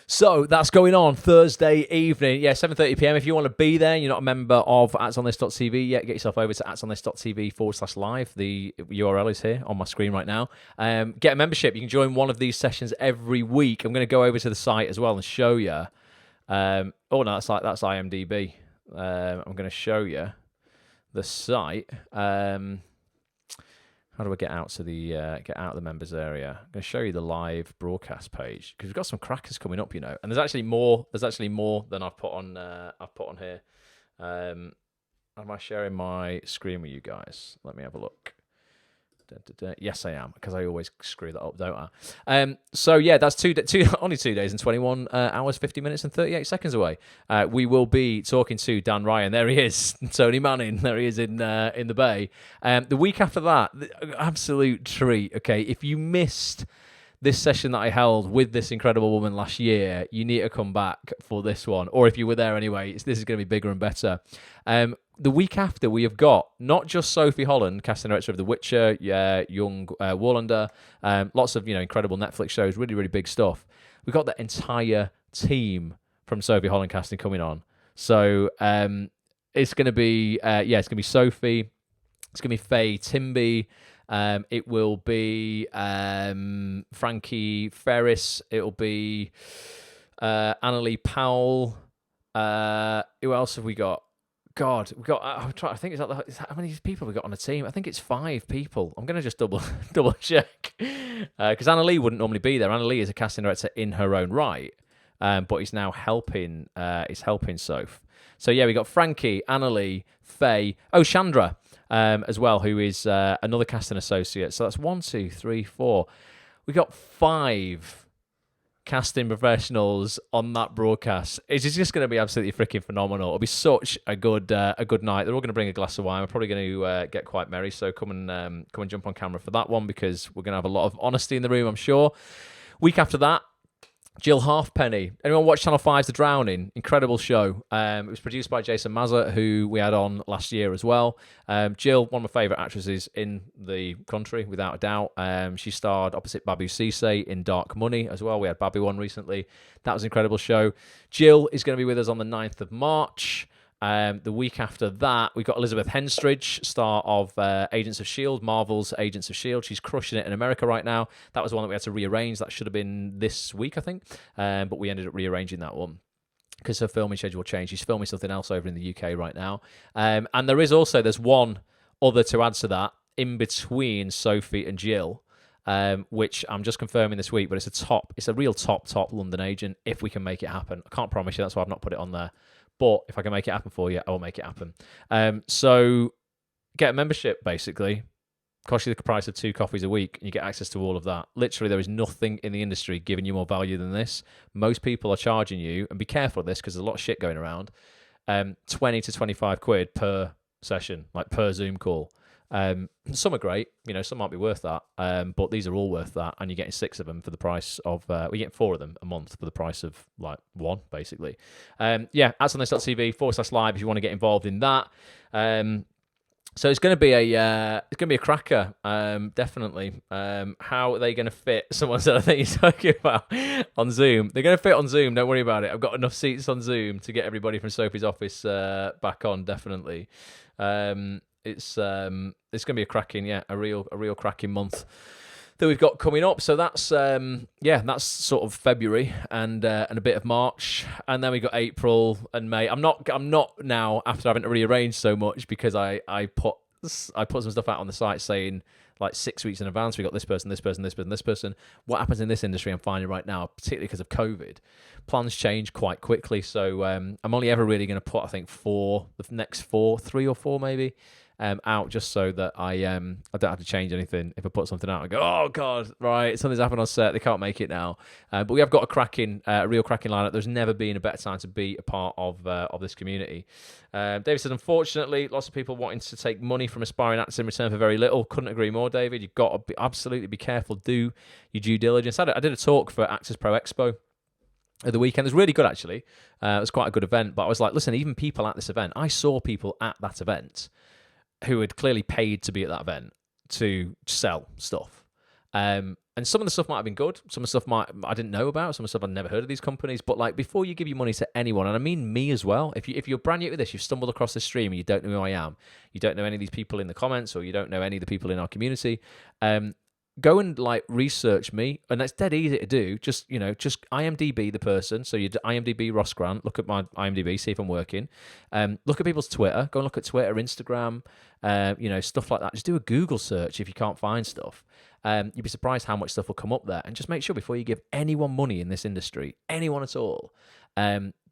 So that's going on Thursday evening. Yeah, 7:30 p.m. If you want to be there, you're not a member of actonthis.tv yet, get yourself over to actonthis.tv/live. The URL is here on my screen right now. Get a membership. You can join one of these sessions every week. I'm going to go over to the site as well and show you. Oh, no, that's IMDb. I'm going to show you the site. How do I get out to the members area? I'm going to show you the live broadcast page because we've got some crackers coming up, and there's actually more. There's actually more than I've put on. Here. Am I sharing my screen with you guys? Let me have a look. Yes, I am, because I always screw that up, don't I? So yeah, that's only 2 days and 21 hours, 50 minutes and 38 seconds away. We will be talking to Dan Ryan. There he is, Tony Manning. There he is in the Bay. The week after that, absolute treat. Okay, if you missed this session that I held with this incredible woman last year, you need to come back for this one. Or if you were there anyway, this is going to be bigger and better. The week after, we have got not just Sophie Holland, casting director of The Witcher, young Wallander, lots of incredible Netflix shows, really, really big stuff. We've got the entire team from Sophie Holland casting coming on. So it's going to be, it's going to be Sophie, it's going to be Faye Timby, it will be Frankie Ferris, it'll be Annalie Powell. Who else have we got? God, we've got. I think how many people have we got on a team? I think it's 5 people. I'm going to just double check because Annalie wouldn't normally be there. Annalie is a casting director in her own right, but he's now helping. He's helping Soph. So yeah, we got Frankie, Annalie, Faye, Chandra as well, who is another casting associate. So that's 1, 2, 3, 4. We got 5 casting professionals on that broadcast. It's just going to be absolutely freaking phenomenal. It'll be such a good night. They're all going to bring a glass of wine. We're probably going to get quite merry. So come and jump on camera for that one because we're going to have a lot of honesty in the room, I'm sure. Week after that, Jill Halfpenny. Anyone watch Channel 5's The Drowning? Incredible show. It was produced by Jason Mazza, who we had on last year as well. Jill, one of my favourite actresses in the country, without a doubt. She starred opposite Babu Cisse in Dark Money as well. We had Babu on recently. That was an incredible show. Jill is going to be with us on the 9th of March. The week after that, we've got Elizabeth Henstridge, star of Agents of S.H.I.E.L.D., Marvel's Agents of S.H.I.E.L.D. She's crushing it in America right now. That was the one that we had to rearrange. That should have been this week, I think. But we ended up rearranging that one because her filming schedule changed. She's filming something else over in the UK right now. And there's one other to add to that in between Sophie and Jill, which I'm just confirming this week, but it's a real top London agent if we can make it happen. I can't promise you, that's why I've not put it on there. But if I can make it happen for you, I will make it happen. So get a membership, basically. Costs you the price of 2 coffees a week, and you get access to all of that. Literally, there is nothing in the industry giving you more value than this. Most people are charging you, and be careful of this because there's a lot of shit going around, 20 to 25 quid per session, like per Zoom call. Some are great, some might be worth that, but these are all worth that, and you're getting 6 of them for the price of, we're getting 4 of them a month for the price of like 1, basically. actonthis.tv/live if you want to get involved in that. So it's going to be a cracker, definitely. How are they going to fit? Someone said I think he's talking about on Zoom. They're going to fit on Zoom. Don't worry about it. I've got enough seats on Zoom to get everybody from Sophie's office back on, definitely. It's going to be a cracking, a real cracking month that we've got coming up. So that's that's sort of February and a bit of March, and then we got April and May. I'm not now, after having to rearrange so much, because I put some stuff out on the site saying like 6 weeks in advance we got this person, this person, this person, this person. What happens in this industry I'm finding right now, particularly because of COVID, plans change quite quickly. So I'm only ever really going to put, I think, three or four maybe, out, just so that I don't have to change anything. If I put something out and go, oh god, right, something's happened on set, they can't make it now. But we have got a real cracking lineup. There's never been a better time to be a part of this community. David says, unfortunately, lots of people wanting to take money from aspiring actors in return for very little. Couldn't agree more, David. You've got to absolutely be careful. Do your due diligence. I did a talk for Actors Pro Expo at the weekend. It was really good, actually. It was quite a good event. But I was like, listen, even people at this event, I saw people at that event who had clearly paid to be at that event to sell stuff. And some of the stuff might have been good. Some of the stuff I didn't know about. Some of the stuff I'd never heard of these companies. But like, before you give your money to anyone, and I mean me as well, if you're brand new to this, you've stumbled across this stream and you don't know who I am, you don't know any of these people in the comments, or you don't know any of the people in our community, go and like research me, and that's dead easy to do. Just IMDb the person. So you IMDb Ross Grant. Look at my IMDb, see if I'm working. Look at people's Twitter. Go and look at Twitter, Instagram, stuff like that. Just do a Google search if you can't find stuff. You'd be surprised how much stuff will come up there. And just make sure before you give anyone money in this industry, anyone at all,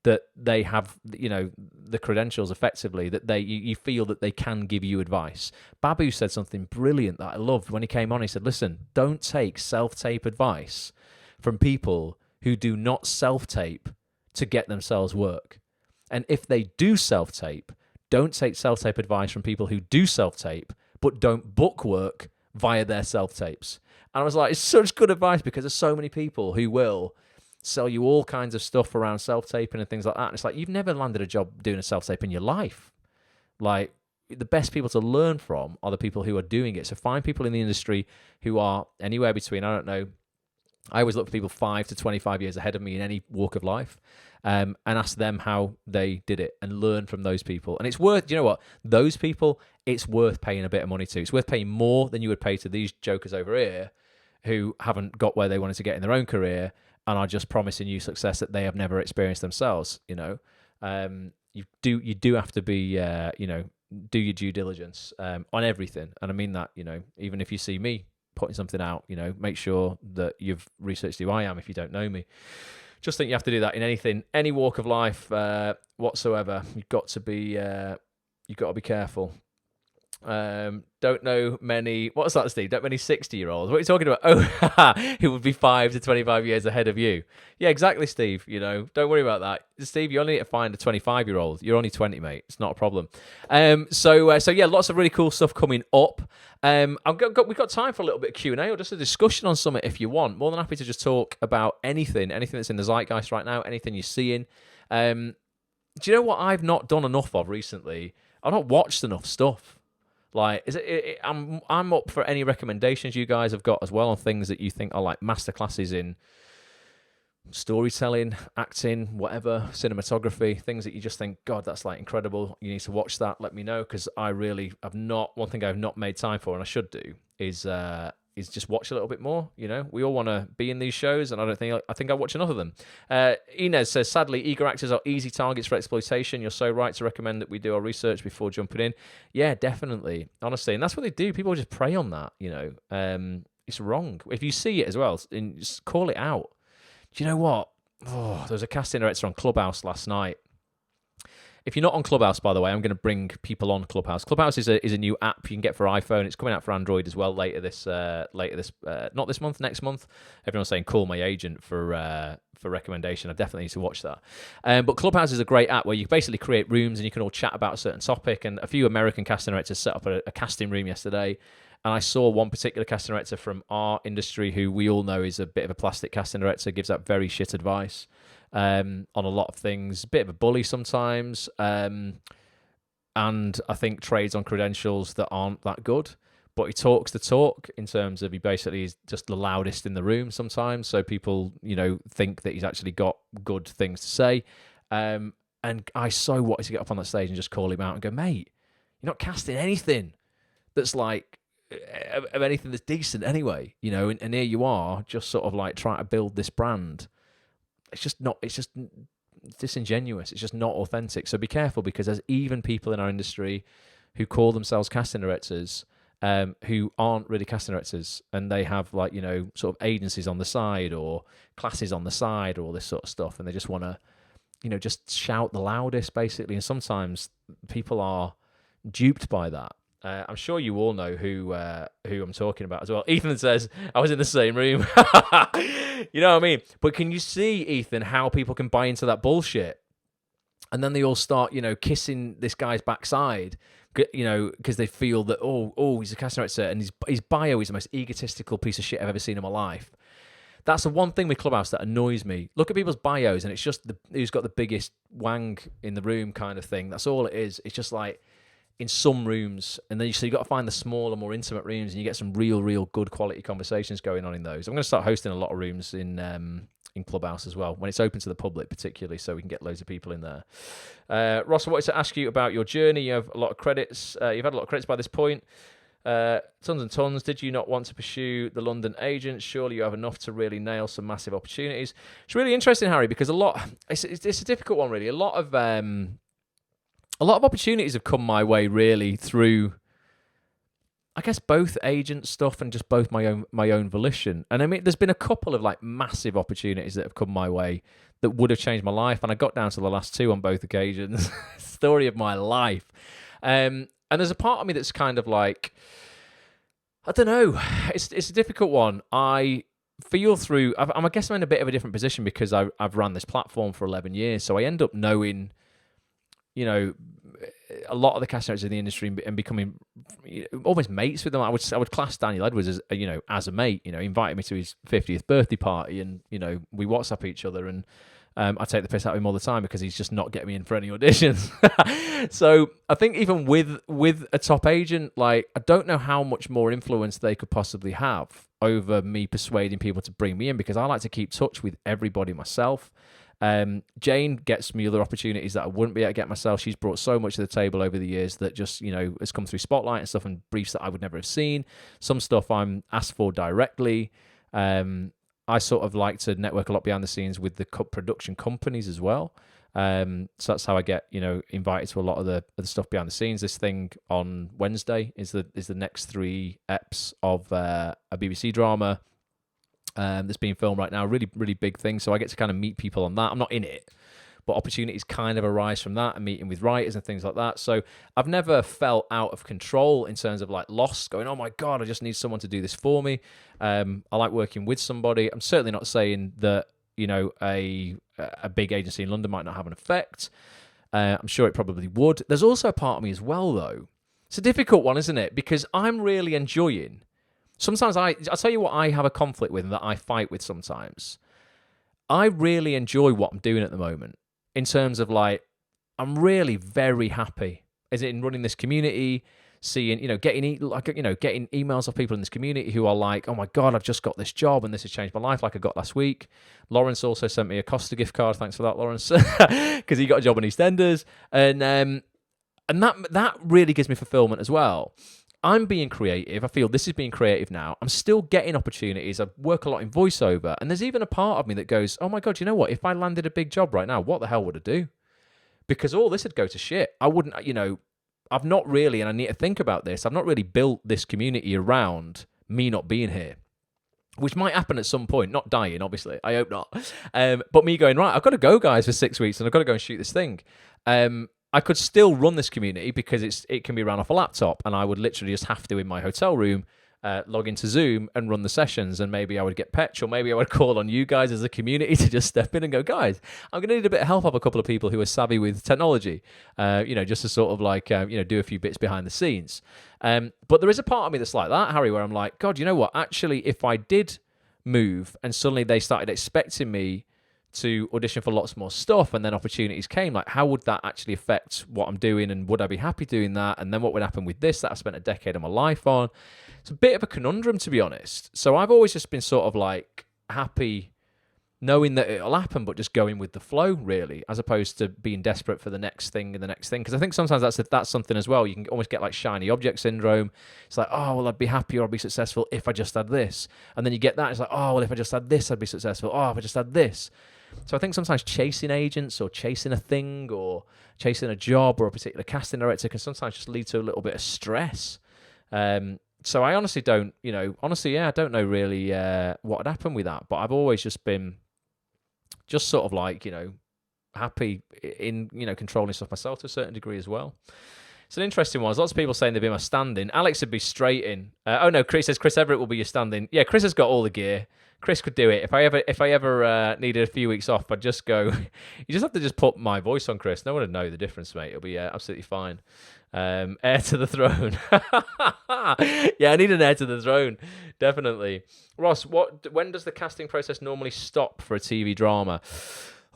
that they have, the credentials effectively, that you feel that they can give you advice. Babu said something brilliant that I loved when he came on. He said, listen, don't take self-tape advice from people who do not self-tape to get themselves work. And if they do self-tape, don't take self-tape advice from people who do self-tape but don't book work via their self-tapes. And I was like, it's such good advice, because there's so many people who will sell you all kinds of stuff around self-taping and things like that. And it's like, you've never landed a job doing a self-tape in your life. Like, the best people to learn from are the people who are doing it. So find people in the industry who are anywhere between, I don't know, I always look for people 5 to 25 years ahead of me in any walk of life, and ask them how they did it and learn from those people. And it's worth, you know what, those people, it's worth paying a bit of money to. It's worth paying more than you would pay to these jokers over here who haven't got where they wanted to get in their own career and are just promising you success that they have never experienced themselves. You do have to be, do your due diligence on everything. And I mean that, even if you see me putting something out, make sure that you've researched who I am if you don't know me. Just think you have to do that in anything, any walk of life whatsoever. You've got to be careful. Don't know many. What's that, Steve? Don't many 60-year-olds. What are you talking about? Oh, it would be 5 to 25 years ahead of you. Yeah, exactly, Steve. Don't worry about that, Steve. You only need to find a 25-year-old. You're only 20, mate. It's not a problem. So yeah, lots of really cool stuff coming up. We've got time for a little bit of Q&A or just a discussion on something if you want. More than happy to just talk about anything that's in the zeitgeist right now, anything you're seeing. Do you know what I've not done enough of recently? I've not watched enough stuff. Like, I'm up for any recommendations you guys have got as well on things that you think are like masterclasses in storytelling, acting, whatever, cinematography, things that you just think, God, that's like incredible. You need to watch that. Let me know, because I really have not. One thing I've not made time for, and I should do, is just watch a little bit more. We all want to be in these shows, and I think I watch enough of them. Inez says, sadly, eager actors are easy targets for exploitation. You're so right to recommend that we do our research before jumping in. Yeah, definitely, honestly, and that's what they do. People just prey on that. It's wrong. If you see it as well, just call it out. Do you know what? Oh, there was a casting director on Clubhouse last night. If you're not on Clubhouse, by the way, I'm going to bring people on Clubhouse. Clubhouse is a new app you can get for iPhone. It's coming out for Android as well later this not this month, next month. Everyone's saying call my agent for recommendation. I definitely need to watch that. But Clubhouse is a great app where you basically create rooms and you can all chat about a certain topic. And a few American casting directors set up a casting room yesterday. And I saw one particular casting director from our industry who we all know is a bit of a plastic casting director, gives out very shit advice on a lot of things, a bit of a bully sometimes, and I think trades on credentials that aren't that good. But he talks the talk in terms of he basically is just the loudest in the room sometimes, so people think that he's actually got good things to say. And I so wanted to get up on that stage and just call him out and go, mate, You're not casting anything that's like of anything that's decent anyway, you know. And here you are, just sort of like trying to build this brand. It's just not. It's just disingenuous. It's just not authentic. So be careful, because there's even people in our industry who call themselves casting directors, who aren't really casting directors, and they have like, you know, sort of agencies on the side or classes on the side or all this sort of stuff, and they just want to, you know, just shout the loudest basically. And sometimes people are duped by that. I'm sure you all know who I'm talking about as well. Ethan says, I was in the same room. You know what I mean? But can you see, Ethan, how people can buy into that bullshit? And then they all start, you know, kissing this guy's backside, you know, because they feel that, oh, he's a casting director, and his bio is the most egotistical piece of shit I've ever seen in my life. That's the one thing with Clubhouse that annoys me. Look at people's bios, and it's just who's got the biggest wang in the room kind of thing. That's all it is. It's just like, in some rooms, and then so you got to find the smaller, more intimate rooms, and you get some real good quality conversations going on in those. I'm going to start hosting a lot of rooms in Clubhouse as well, when it's open to the public particularly, so we can get loads of people in there. Ross, I wanted to ask you about your journey. You have a lot of credits. You've had a lot of credits by this point. Tons and tons. Did you not want to pursue the London agents? Surely you have enough to really nail some massive opportunities. It's really interesting, Harry, because it's a difficult one, really. A lot of opportunities have come my way really through, I guess, both agent stuff and just both my own volition. And I mean, there's been a couple of like massive opportunities that have come my way that would have changed my life, and I got down to the last two on both occasions. Story of my life. And there's a part of me that's kind of like, I don't know. It's a difficult one. I feel through. I guess I'm in a bit of a different position because I've run this platform for 11 years, so I end up knowing, you know, a lot of the casting directors in the industry and becoming almost mates with them. I would class Daniel Edwards as, you know, as a mate. You know, he invited me to his 50th birthday party, and, you know, we WhatsApp each other, and I take the piss out of him all the time because he's just not getting me in for any auditions. So I think even with a top agent, like, I don't know how much more influence they could possibly have over me persuading people to bring me in, because I like to keep touch with everybody myself. Jane gets me other opportunities that I wouldn't be able to get myself. She's brought so much to the table over the years that just, you know, has come through Spotlight and stuff, and briefs that I would never have seen. Some stuff I'm asked for directly. I sort of like to network a lot behind the scenes with the production companies as well. So that's how I get, you know, invited to a lot of the stuff behind the scenes. This thing on Wednesday is the next 3 eps of a BBC drama that's being filmed right now. Really big thing. So I get to kind of meet people on that. I'm not in it, but opportunities kind of arise from that, and meeting with writers and things like that. So I've never felt out of control in terms of like lost, going, oh my God, I just need someone to do this for me. I like working with somebody. I'm certainly not saying that, you know, a big agency in London might not have an effect. I'm sure it probably would. There's also a part of me as well, though. It's a difficult one, isn't it? Because I'm really enjoying. Sometimes I'll tell you what I have a conflict with and that I fight with sometimes. I really enjoy what I'm doing at the moment, in terms of like, I'm really very happy as in running this community, seeing, you know, getting emails of people in this community who are like, oh my God, I've just got this job and this has changed my life, like I got last week. Lawrence also sent me a Costa gift card. Thanks for that, Lawrence, because he got a job in EastEnders. And that really gives me fulfillment as well. I'm being creative. I feel this is being creative now. I'm still getting opportunities. I work a lot in voiceover. And there's even a part of me that goes, oh my God, you know what? If I landed a big job right now, what the hell would I do? Because all this would go to shit. I wouldn't, you know, I've not really, and I need to think about this, I've not really built this community around me not being here, which might happen at some point. Not dying, obviously. I hope not. But me going, right, I've got to go, guys, for 6 weeks, and I've got to go and shoot this thing. I could still run this community because it can be run off a laptop, and I would literally just have to, in my hotel room, log into Zoom and run the sessions, and maybe I would get Petch, or maybe I would call on you guys as a community to just step in and go, guys, I'm going to need a bit of help of a couple of people who are savvy with technology, you know, just to sort of like, you know, do a few bits behind the scenes. But there is a part of me that's like that, Harry, where I'm like, God, you know what? Actually, if I did move and suddenly they started expecting me to audition for lots more stuff, and then opportunities came, like, how would that actually affect what I'm doing, and would I be happy doing that? And then what would happen with this that I spent a decade of my life on? It's a bit of a conundrum, to be honest. So I've always just been sort of like happy knowing that it'll happen, but just going with the flow, really, as opposed to being desperate for the next thing and the next thing. Because I think sometimes that's something as well. You can almost get like shiny object syndrome. It's like, oh, well, I'd be happy or I'd be successful if I just had this. And then you get that. It's like, oh, well, if I just had this, I'd be successful. Oh, if I just had this. So I think sometimes chasing agents or chasing a thing or chasing a job or a particular casting director can sometimes just lead to a little bit of stress. So I honestly don't, I don't know really what would happen with that. But I've always just been just sort of like, happy in, controlling stuff myself to a certain degree as well. It's an interesting one. There's lots of people saying they'd be my stand-in. Alex would be straight in. Chris says Chris Everett will be your stand-in. Yeah, Chris has got all the gear. Chris could do it. If I ever needed a few weeks off, I'd just go. You just have to just put my voice on Chris. No one would know the difference, mate. It'll be absolutely fine. Heir to the throne. Yeah, I need an heir to the throne, definitely. Ross, when does the casting process normally stop for a TV drama?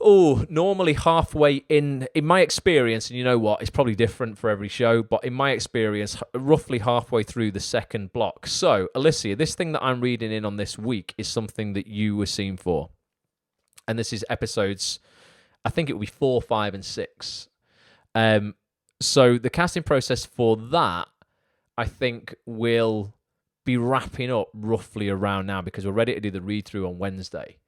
Oh, normally halfway in my experience, and you know what, it's probably different for every show, but in my experience, roughly halfway through the second block. So, Alicia, this thing that I'm reading in on this week is something that you were seen for. And this is episodes, I think it will be 4, 5, and 6. So the casting process for that, I think, will be wrapping up roughly around now because we're ready to do the read-through on Wednesday.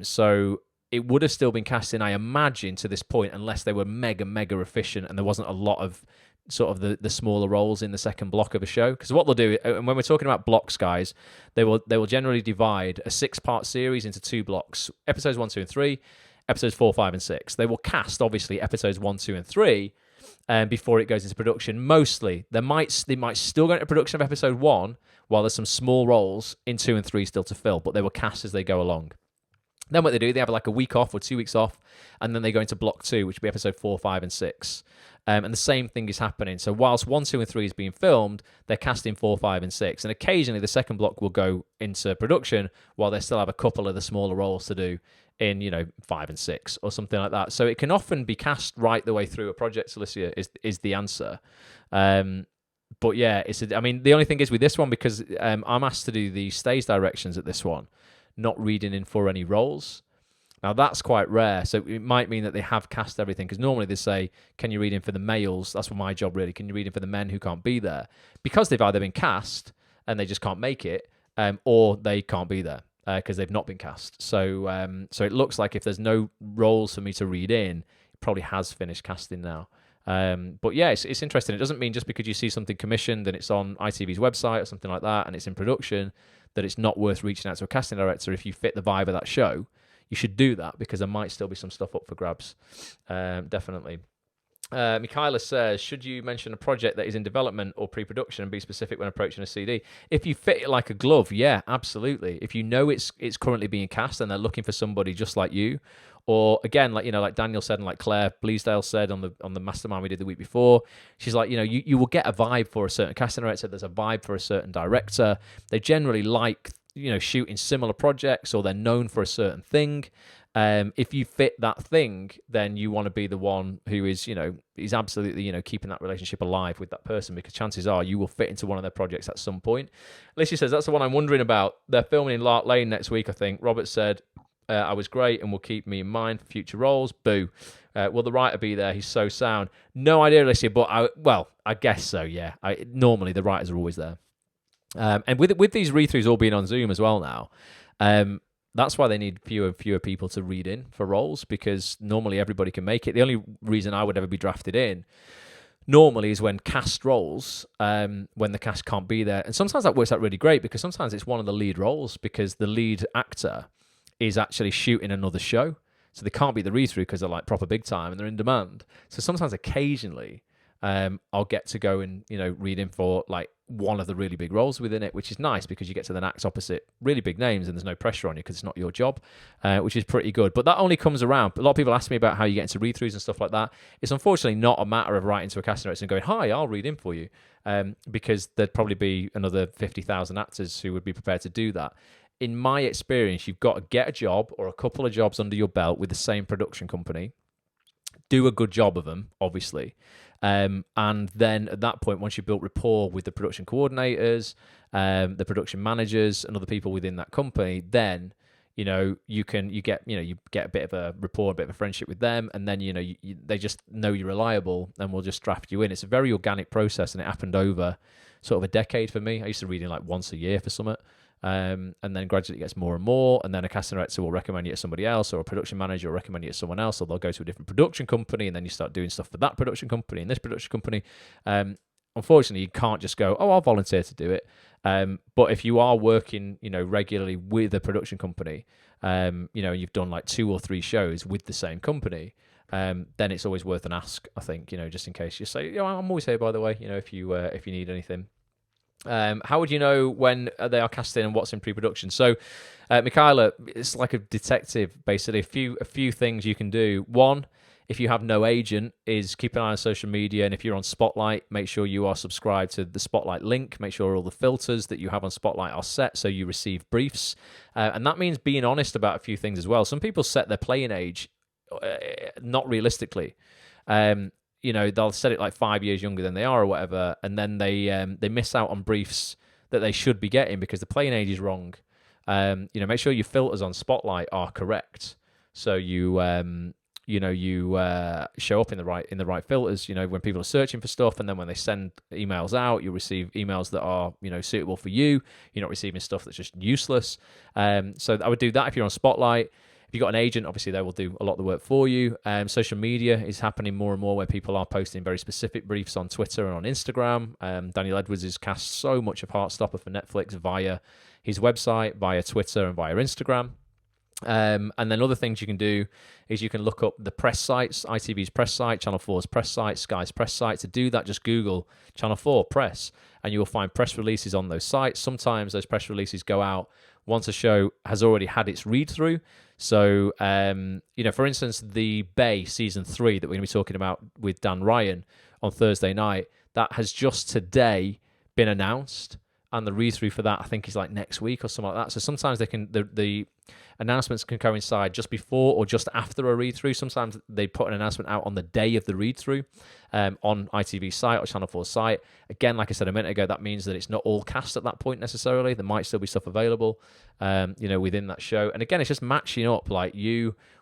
So it would have still been casting, I imagine, to this point, unless they were mega, mega efficient and there wasn't a lot of sort of the smaller roles in the second block of a show. Because what they'll do, and when we're talking about blocks, guys, they will generally divide a 6-part series into 2 blocks, episodes 1, 2, and 3, episodes 4, 5, and 6. They will cast, obviously, episodes 1, 2, and 3 before it goes into production. Mostly, they might still go into production of episode 1 while there's some small roles in 2 and 3 still to fill, but they will cast as they go along. Then what they do, they have like a week off or 2 weeks off, and then they go into block 2, which will be episode 4, 5, and 6. And the same thing is happening. So whilst 1, 2, and 3 is being filmed, they're casting 4, 5, and 6. And occasionally the second block will go into production while they still have a couple of the smaller roles to do in, 5 and 6 or something like that. So it can often be cast right the way through a project, Alicia, is the answer. But yeah, the only thing is with this one, because I'm asked to do the stage directions at this one, not reading in for any roles. Now, that's quite rare, so it might mean that they have cast everything, because normally they say, can you read in for the males? That's my job, really. Can you read in for the men who can't be there? Because they've either been cast and they just can't make it, or they can't be there because they've not been cast. So it looks like if there's no roles for me to read in, it probably has finished casting now. But yeah, it's interesting. It doesn't mean just because you see something commissioned and it's on ITV's website or something like that and it's in production that it's not worth reaching out to a casting director. If you fit the vibe of that show, you should do that, because there might still be some stuff up for grabs. Definitely. Michaela says, should you mention a project that is in development or pre-production and be specific when approaching a CD? If you fit it like a glove, yeah, absolutely. If you know it's currently being cast and they're looking for somebody just like you, or again, like Daniel said and like Claire Bleasdale said on the mastermind we did the week before, she's like, you will get a vibe for a certain casting director. There's a vibe for a certain director. They generally like shooting similar projects, or they're known for a certain thing. If you fit that thing, then you want to be the one who is absolutely, keeping that relationship alive with that person, because chances are you will fit into one of their projects at some point. Alicia says, that's the one I'm wondering about. They're filming in Lark Lane next week, I think. Robert said, I was great and will keep me in mind for future roles. Boo. Will the writer be there? He's so sound. No idea, Alicia, but I guess so, yeah. Normally the writers are always there. And with these read-throughs all being on Zoom as well now, that's why they need fewer people to read in for roles, because normally everybody can make it. The only reason I would ever be drafted in normally is when cast roles, when the cast can't be there. And sometimes that works out really great, because sometimes it's one of the lead roles, because the lead actor is actually shooting another show. So they can't be the read-through because they're like proper big time and they're in demand. So sometimes occasionally I'll get to go and read in for like one of the really big roles within it, which is nice, because you get to then act opposite really big names and there's no pressure on you because it's not your job, which is pretty good. But that only comes around. A lot of people ask me about how you get into read-throughs and stuff like that. It's unfortunately not a matter of writing to a casting director and going, hi, I'll read in for you, because there'd probably be another 50,000 actors who would be prepared to do that. In my experience, you've got to get a job or a couple of jobs under your belt with the same production company, do a good job of them, obviously. And then at that point, once you've built rapport with the production coordinators, the production managers and other people within that company, then you get a bit of a rapport, a bit of a friendship with them, and then they just know you're reliable, and will just draft you in. It's a very organic process, and it happened over sort of a decade for me. I used to read in like once a year for Summit. And then gradually it gets more and more, and then a casting director will recommend you to somebody else, or a production manager will recommend you to someone else, or they'll go to a different production company, and then you start doing stuff for that production company and this production company. Unfortunately, you can't just go, I'll volunteer to do it. But if you are working, regularly with a production company, you've done like 2 or 3 shows with the same company, then it's always worth an ask, I think, just in case you say, I'm always here, by the way, if you need anything. How would you know when they are casting and what's in pre-production? So, Michaela, it's like a detective, basically. A few things you can do. One, if you have no agent, is keep an eye on social media, and if you're on Spotlight, make sure you are subscribed to the Spotlight link. Make sure all the filters that you have on Spotlight are set so you receive briefs, and that means being honest about a few things as well. Some people set their playing age not realistically. They'll set it like 5 years younger than they are or whatever, and then they miss out on briefs that they should be getting because the playing age is wrong. Make sure your filters on Spotlight are correct, so you show up in the right filters. When people are searching for stuff, and then when they send emails out, you'll receive emails that are suitable for you. You're not receiving stuff that's just useless. So I would do that if you're on Spotlight. If you've got an agent, obviously they will do a lot of the work for you. Social media is happening more and more where people are posting very specific briefs on Twitter and on Instagram. Daniel Edwards has cast so much of Heartstopper for Netflix via his website, via Twitter and via Instagram. And then other things you can do is you can look up the press sites, ITV's press site, Channel 4's press site, Sky's press site. To do that, just Google Channel 4 press, and you will find press releases on those sites. Sometimes those press releases go out once a show has already had its read-through. So, for instance, the Bay Season 3 that we're going to be talking about with Dan Ryan on Thursday night, that has just today been announced, and the read-through for that, I think, is like next week or something like that. So sometimes the announcements can coincide just before or just after a read-through. Sometimes they put an announcement out on the day of the read-through on ITV's site or Channel 4's site. Again, like I said a minute ago, that means that it's not all cast at that point necessarily. There might still be stuff available, within that show. And again, it's just matching up like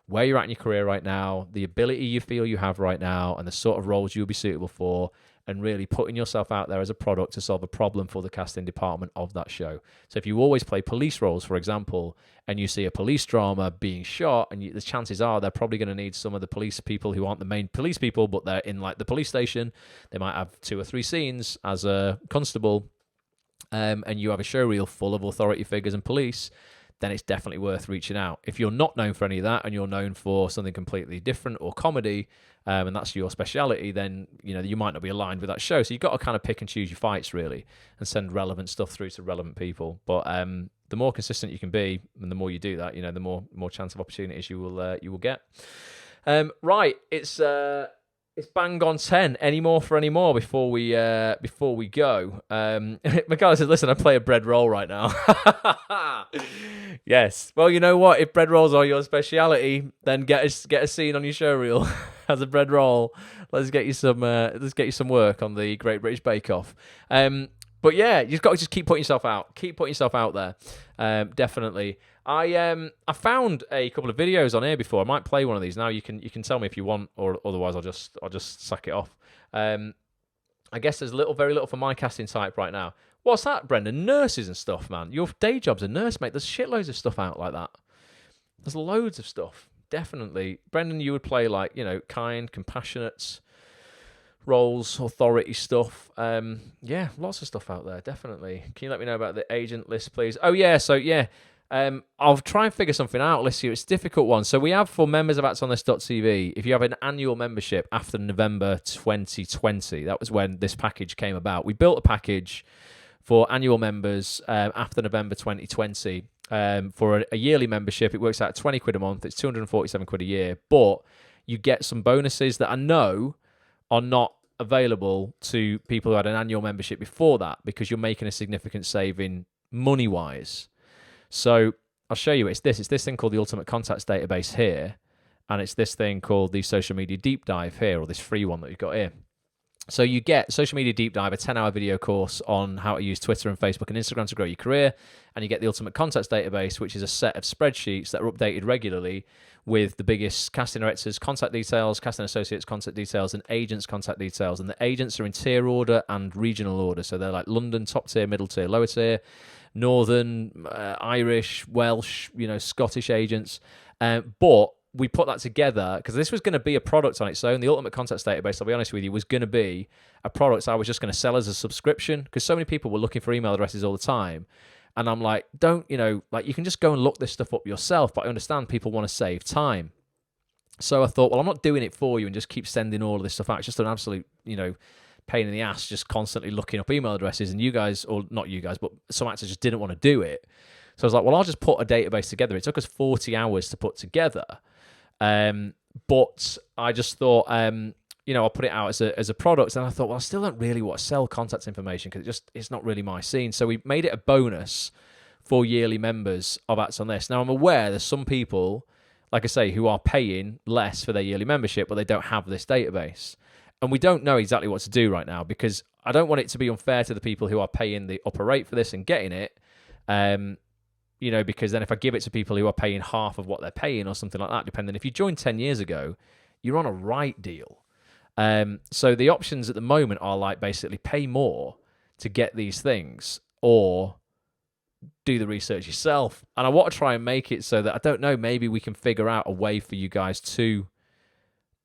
where you're at in your career right now, the ability you feel you have right now, and the sort of roles you'll be suitable for, and really putting yourself out there as a product to solve a problem for the casting department of that show. So if you always play police roles, for example, and you see a police drama being shot, and the chances are they're probably going to need some of the police people who aren't the main police people, but they're in like the police station. They might have 2 or 3 scenes as a constable, and you have a show reel full of authority figures and police, then it's definitely worth reaching out. If you're not known for any of that and you're known for something completely different or comedy, and that's your speciality, then you might not be aligned with that show. So you've got to kind of pick and choose your fights really, and send relevant stuff through to relevant people. But the more consistent you can be, and the more you do that, the more chance of opportunities you will get. Right, it's bang on 10. Any more before we go? Michaela says, "Listen, I play a bread roll right now." Yes. Well, you know what? If bread rolls are your speciality, then get a scene on your show reel as a bread roll. Let's get you some work on the Great British Bake Off. But yeah, you've got to just keep putting yourself out. Keep putting yourself out there. Definitely. I found a couple of videos on here before. I might play one of these now. You can tell me if you want, or otherwise I'll just sack it off. I guess there's very little for my casting type right now. What's that, Brendan? Nurses and stuff, man. Your day job's a nurse, mate. There's shitloads of stuff out like that. There's loads of stuff. Definitely. Brendan, you would play like, kind, compassionate roles, authority stuff. Yeah, lots of stuff out there, definitely. Can you let me know about the agent list, please? Oh, yeah, so yeah. I'll try and figure something out. Let's see. It's a difficult one. So we have, for members of ActsOnThis.tv, if you have an annual membership after November 2020, that was when this package came about. We built a package for annual members after November 2020. For a yearly membership, it works out at 20 quid a month. It's 247 quid a year. But you get some bonuses that I know are not available to people who had an annual membership before that, because you're making a significant saving money-wise. So I'll show you. It's this thing called the Ultimate Contacts Database here, and it's this thing called the Social Media Deep Dive here, or this free one that we've got here. So you get Social Media Deep Dive, a 10-hour video course on how to use Twitter and Facebook and Instagram to grow your career. And you get the Ultimate Contacts Database, which is a set of spreadsheets that are updated regularly with the biggest casting directors' contact details, casting associates' contact details, and agents' contact details. And the agents are in tier order and regional order. So they're like London, top tier, middle tier, lower tier, Northern, Irish, Welsh, Scottish agents. But we put that together because this was going to be a product on its own. The Ultimate Contacts Database, I'll be honest with you, was going to be a product I was just going to sell as a subscription because so many people were looking for email addresses all the time. And I'm like, you can just go and look this stuff up yourself, but I understand people want to save time. So I thought, well, I'm not doing it for you and just keep sending all of this stuff out. It's just an absolute, pain in the ass just constantly looking up email addresses. And you guys, or not you guys, but some actors just didn't want to do it. So I was like, well, I'll just put a database together. It took us 40 hours to put together. But I just thought, I'll put it out as a product. And I thought, well, I still don't really want to sell contact information because it's not really my scene. So we made it a bonus for yearly members of Acts on This. Now, I'm aware there's some people, like I say, who are paying less for their yearly membership, but they don't have this database. And we don't know exactly what to do right now because I don't want it to be unfair to the people who are paying the upper rate for this and getting it. Because then if I give it to people who are paying half of what they're paying or something like that, depending, if you joined 10 years ago, you're on a right deal. So the options at the moment are like basically pay more to get these things or do the research yourself. And I want to try and make it so that, I don't know, maybe we can figure out a way for you guys to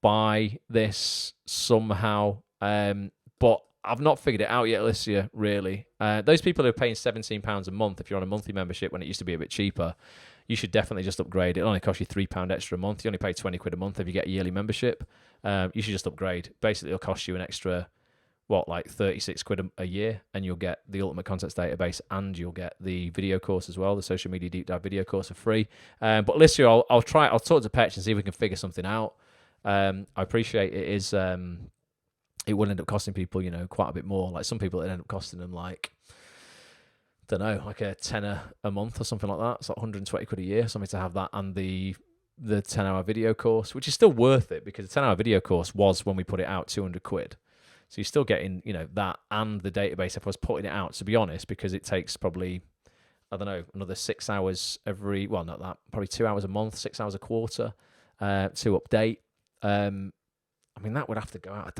buy this somehow. But I've not figured it out yet, Alicia, really. Those people who are paying £17 a month, if you're on a monthly membership when it used to be a bit cheaper, you should definitely just upgrade. It'll only cost you £3 extra a month. You only pay 20 quid a month if you get a yearly membership. You should just upgrade. Basically, it'll cost you an extra, 36 quid a year, and you'll get the Ultimate Contacts Database and you'll get the video course as well, the Social Media Deep Dive video course for free. But Alicia, I'll talk to Petch and see if we can figure something out. I appreciate it is... it will end up costing people, quite a bit more. Like some people, it end up costing them like a tenner a month or something like that. It's like 120 quid a year, something to have that and the 10-hour video course, which is still worth it because the 10-hour video course was, when we put it out, 200 quid. So you're still getting, that and the database if I was putting it out, to be honest, because it takes probably, another 6 hours probably 2 hours a month, 6 hours a quarter to update. That would have to go out,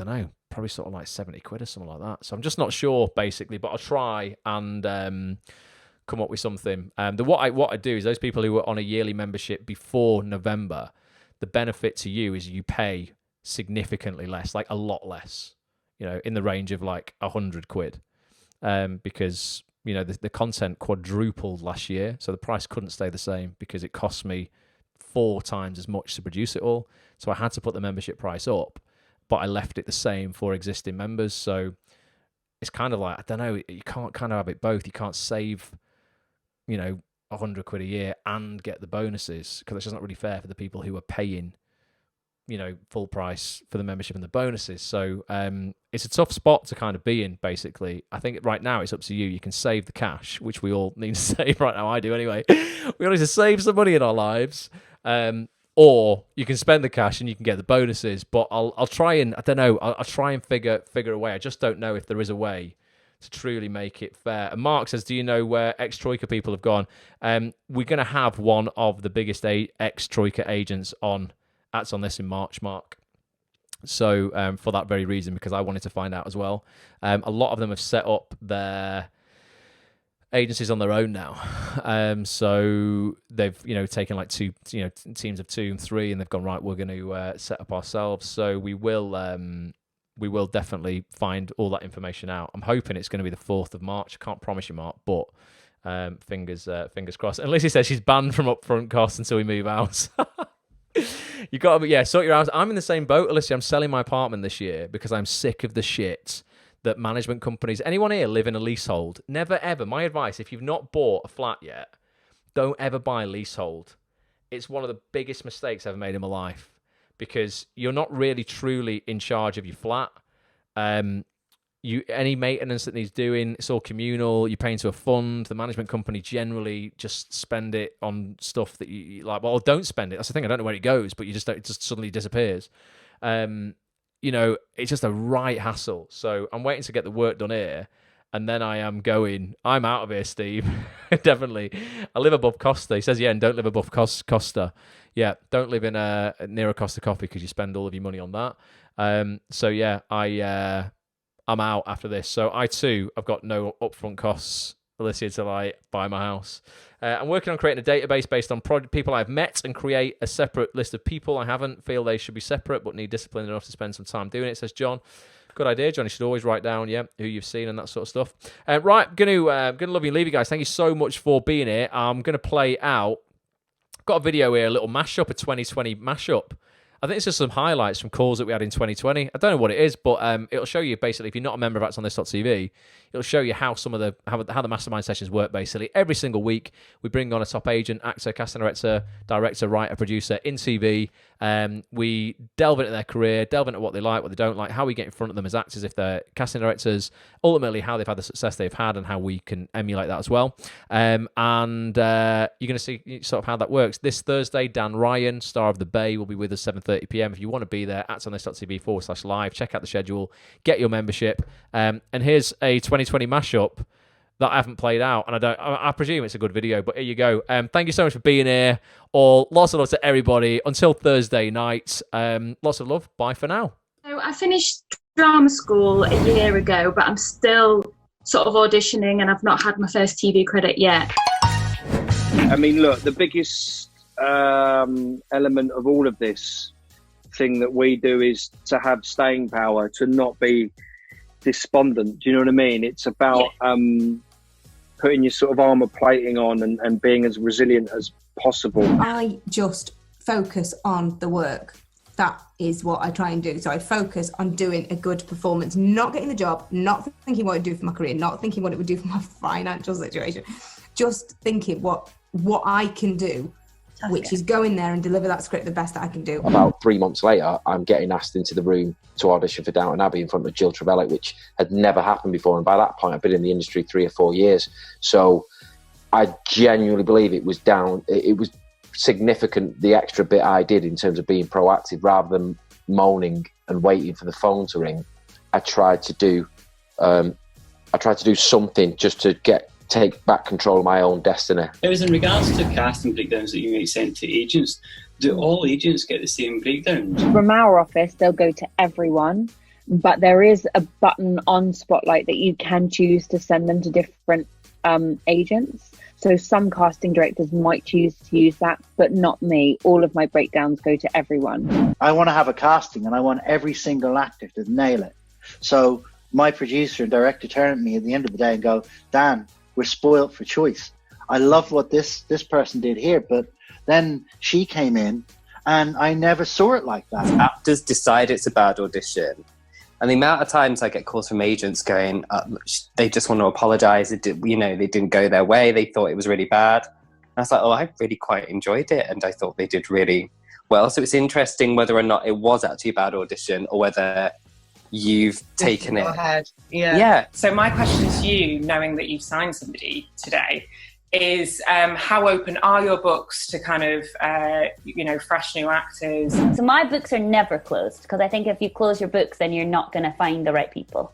probably sort of like 70 quid or something like that. So I'm just not sure, basically, but I'll try and come up with something. What I do is those people who were on a yearly membership before November, the benefit to you is you pay significantly less, like a lot less, in the range of like 100 quid, because, the content quadrupled last year. So the price couldn't stay the same because it cost me 4 times as much to produce it all. So I had to put the membership price up, but I left it the same for existing members. So it's kind of like, you can't kind of have it both. You can't save, 100 quid a year and get the bonuses because it's just not really fair for the people who are paying, full price for the membership and the bonuses. So it's a tough spot to kind of be in, basically. I think right now it's up to you. You can save the cash, which we all need to save right now. I do anyway. We all need to save some money in our lives. Or you can spend the cash and you can get the bonuses. But I'll try and, I'll try and figure a way. I just don't know if there is a way to truly make it fair. And Mark says, do you know where ex-Troika people have gone? We're going to have one of the biggest ex-Troika agents on That's on This in March, Mark. So for that very reason, because I wanted to find out as well. A lot of them have set up their agencies on their own now. So they've taken like two teams of 2 and 3, and they've gone, right, we're going to set up ourselves. So we will definitely find all that information out. I'm hoping it's going to be the 4th of March. I can't promise you, Mark, but fingers crossed. And Lizzie says she's banned from upfront costs until we move out. You got to, sort your house. I'm in the same boat, Alicia. I'm selling my apartment this year because I'm sick of the shit that management companies. Anyone here live in a leasehold? Never ever. My advice: if you've not bought a flat yet, don't ever buy a leasehold. It's one of the biggest mistakes I've ever made in my life because you're not really truly in charge of your flat. Any maintenance that needs doing, it's all communal. You pay into a fund. The management company generally just spend it on stuff that you like. Well, don't spend it. That's the thing. I don't know where it goes, but it just suddenly disappears. you know, it's just a right hassle. So I'm waiting to get the work done here. And then I'm out of here, Steve. Definitely. I live above Costa. He says, yeah, and don't live above Costa. Yeah, don't live in near a Costa Coffee because you spend all of your money on that. So yeah, I'm out after this. So I too, I've got no upfront costs, Alicia, till I buy my house. I'm working on creating a database based on people I've met and create a separate list of people I haven't, feel they should be separate but need discipline enough to spend some time doing it, says John. Good idea, John. You should always write down, who you've seen and that sort of stuff. Right, gonna love you and leave you guys. Thank you so much for being here. I'm gonna play out. Got a video here, a little mashup, a 2020 mashup. I think it's just some highlights from calls that we had in 2020. I don't know what it is, but it'll show you basically, if you're not a member of ActsOnThis.tv, it'll show you how how the mastermind sessions work basically. Every single week, we bring on a top agent, actor, casting director, writer, producer in TV. We delve into their career, delve into what they like, what they don't like, how we get in front of them as actors if they're casting directors, ultimately how they've had the success they've had and how we can emulate that as well. And you're going to see sort of how that works. This Thursday, Dan Ryan, star of The Bay, will be with us 7:30 p.m. If you want to be there, ActsOnThis.tv/live, check out the schedule, get your membership. And here's a 2020 mashup that I haven't played out, and I presume it's a good video, but here you go. Thank you so much for being here. Lots of love to everybody. Until Thursday night, lots of love. Bye for now. So I finished drama school a year ago, but I'm still sort of auditioning, and I've not had my first TV credit yet. I mean, look, the biggest element of all of this thing that we do is to have staying power, to not be despondent. Do you know what I mean? It's about putting your sort of armor plating on and being as resilient as possible. I just focus on the work. That is what I try and do. So I focus on doing a good performance, not getting the job, not thinking what it would do for my career, not thinking what it would do for my financial situation, just thinking what I can do, which is go in there and deliver that script the best that I can do. About 3 months later, I'm getting asked into the room to audition for Downton Abbey in front of Jill Trevelyan, which had never happened before. And by that point, I've been in the industry 3 or 4 years. So I genuinely believe it was significant, the extra bit I did in terms of being proactive rather than moaning and waiting for the phone to ring. I tried to do something just to take back control of my own destiny. It was in regards to casting breakdowns that you may send to agents. Do all agents get the same breakdowns? From our office, they'll go to everyone, but there is a button on Spotlight that you can choose to send them to different agents. So some casting directors might choose to use that, but not me. All of my breakdowns go to everyone. I want to have a casting and I want every single actor to nail it. So my producer and director turn at me at the end of the day and go, Dan, we're spoiled for choice. I love what this person did here, but then she came in and I never saw it like that. Actors decide it's a bad audition. And the amount of times I get calls from agents going, they just want to apologise. They didn't go their way. They thought it was really bad. And I was like, I really quite enjoyed it. And I thought they did really well. So it's interesting whether or not it was actually a bad audition or whether you've taken it. Ahead. Yeah. So my question to you, knowing that you've signed somebody today, is how open are your books to kind of, fresh new actors? So my books are never closed, because I think if you close your books, then you're not going to find the right people.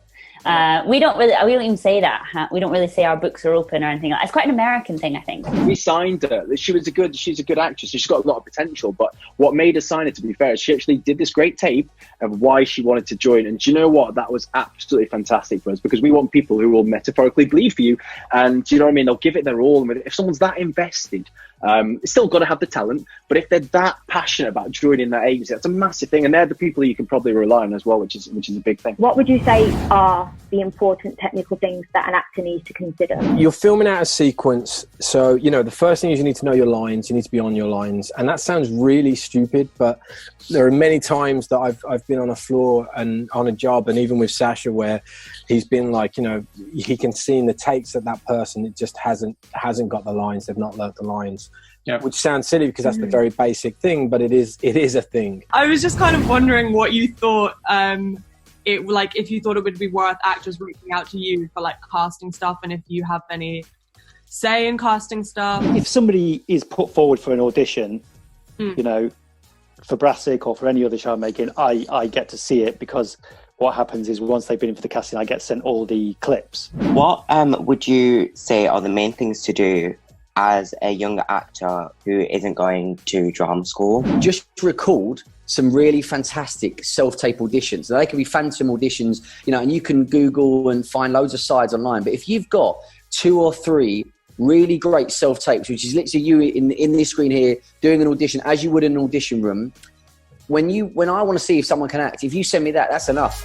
We don't even say that. We don't really say our books are open or anything. It's quite an American thing, I think. We signed her. She's a good actress. She's got a lot of potential. But what made her sign it, to be fair, is she actually did this great tape of why she wanted to join. And do you know what? That was absolutely fantastic for us, because we want people who will metaphorically bleed for you. And do you know what I mean? They'll give it their all. And if someone's that invested, it's still got to have the talent. But if they're that passionate about joining that agency, that's a massive thing. And they're the people you can probably rely on as well, which is a big thing. What would you say are the important technical things that an actor needs to consider? You're filming out a sequence, so the first thing is you need to know your lines. You need to be on your lines, and that sounds really stupid, but there are many times that I've been on a floor and on a job, and even with Sasha, where he's been like, he can see in the takes that person it just hasn't got the lines. They've not learnt the lines. Yeah. Which sounds silly because that's the very basic thing, but it is a thing. I was just kind of wondering what you thought. If you thought it would be worth actors reaching out to you for casting stuff, and if you have any say in casting stuff. If somebody is put forward for an audition, for Brassic or for any other show I'm making, I get to see it, because what happens is once they've been in for the casting, I get sent all the clips. What would you say are the main things to do as a younger actor who isn't going to drama school? Just record some really fantastic self-tape auditions. Now, they can be phantom auditions, you know, and you can Google and find loads of sites online. But if you've got 2 or 3 really great self-tapes, which is literally you in this screen here doing an audition as you would in an audition room, when I want to see if someone can act, if you send me that, that's enough.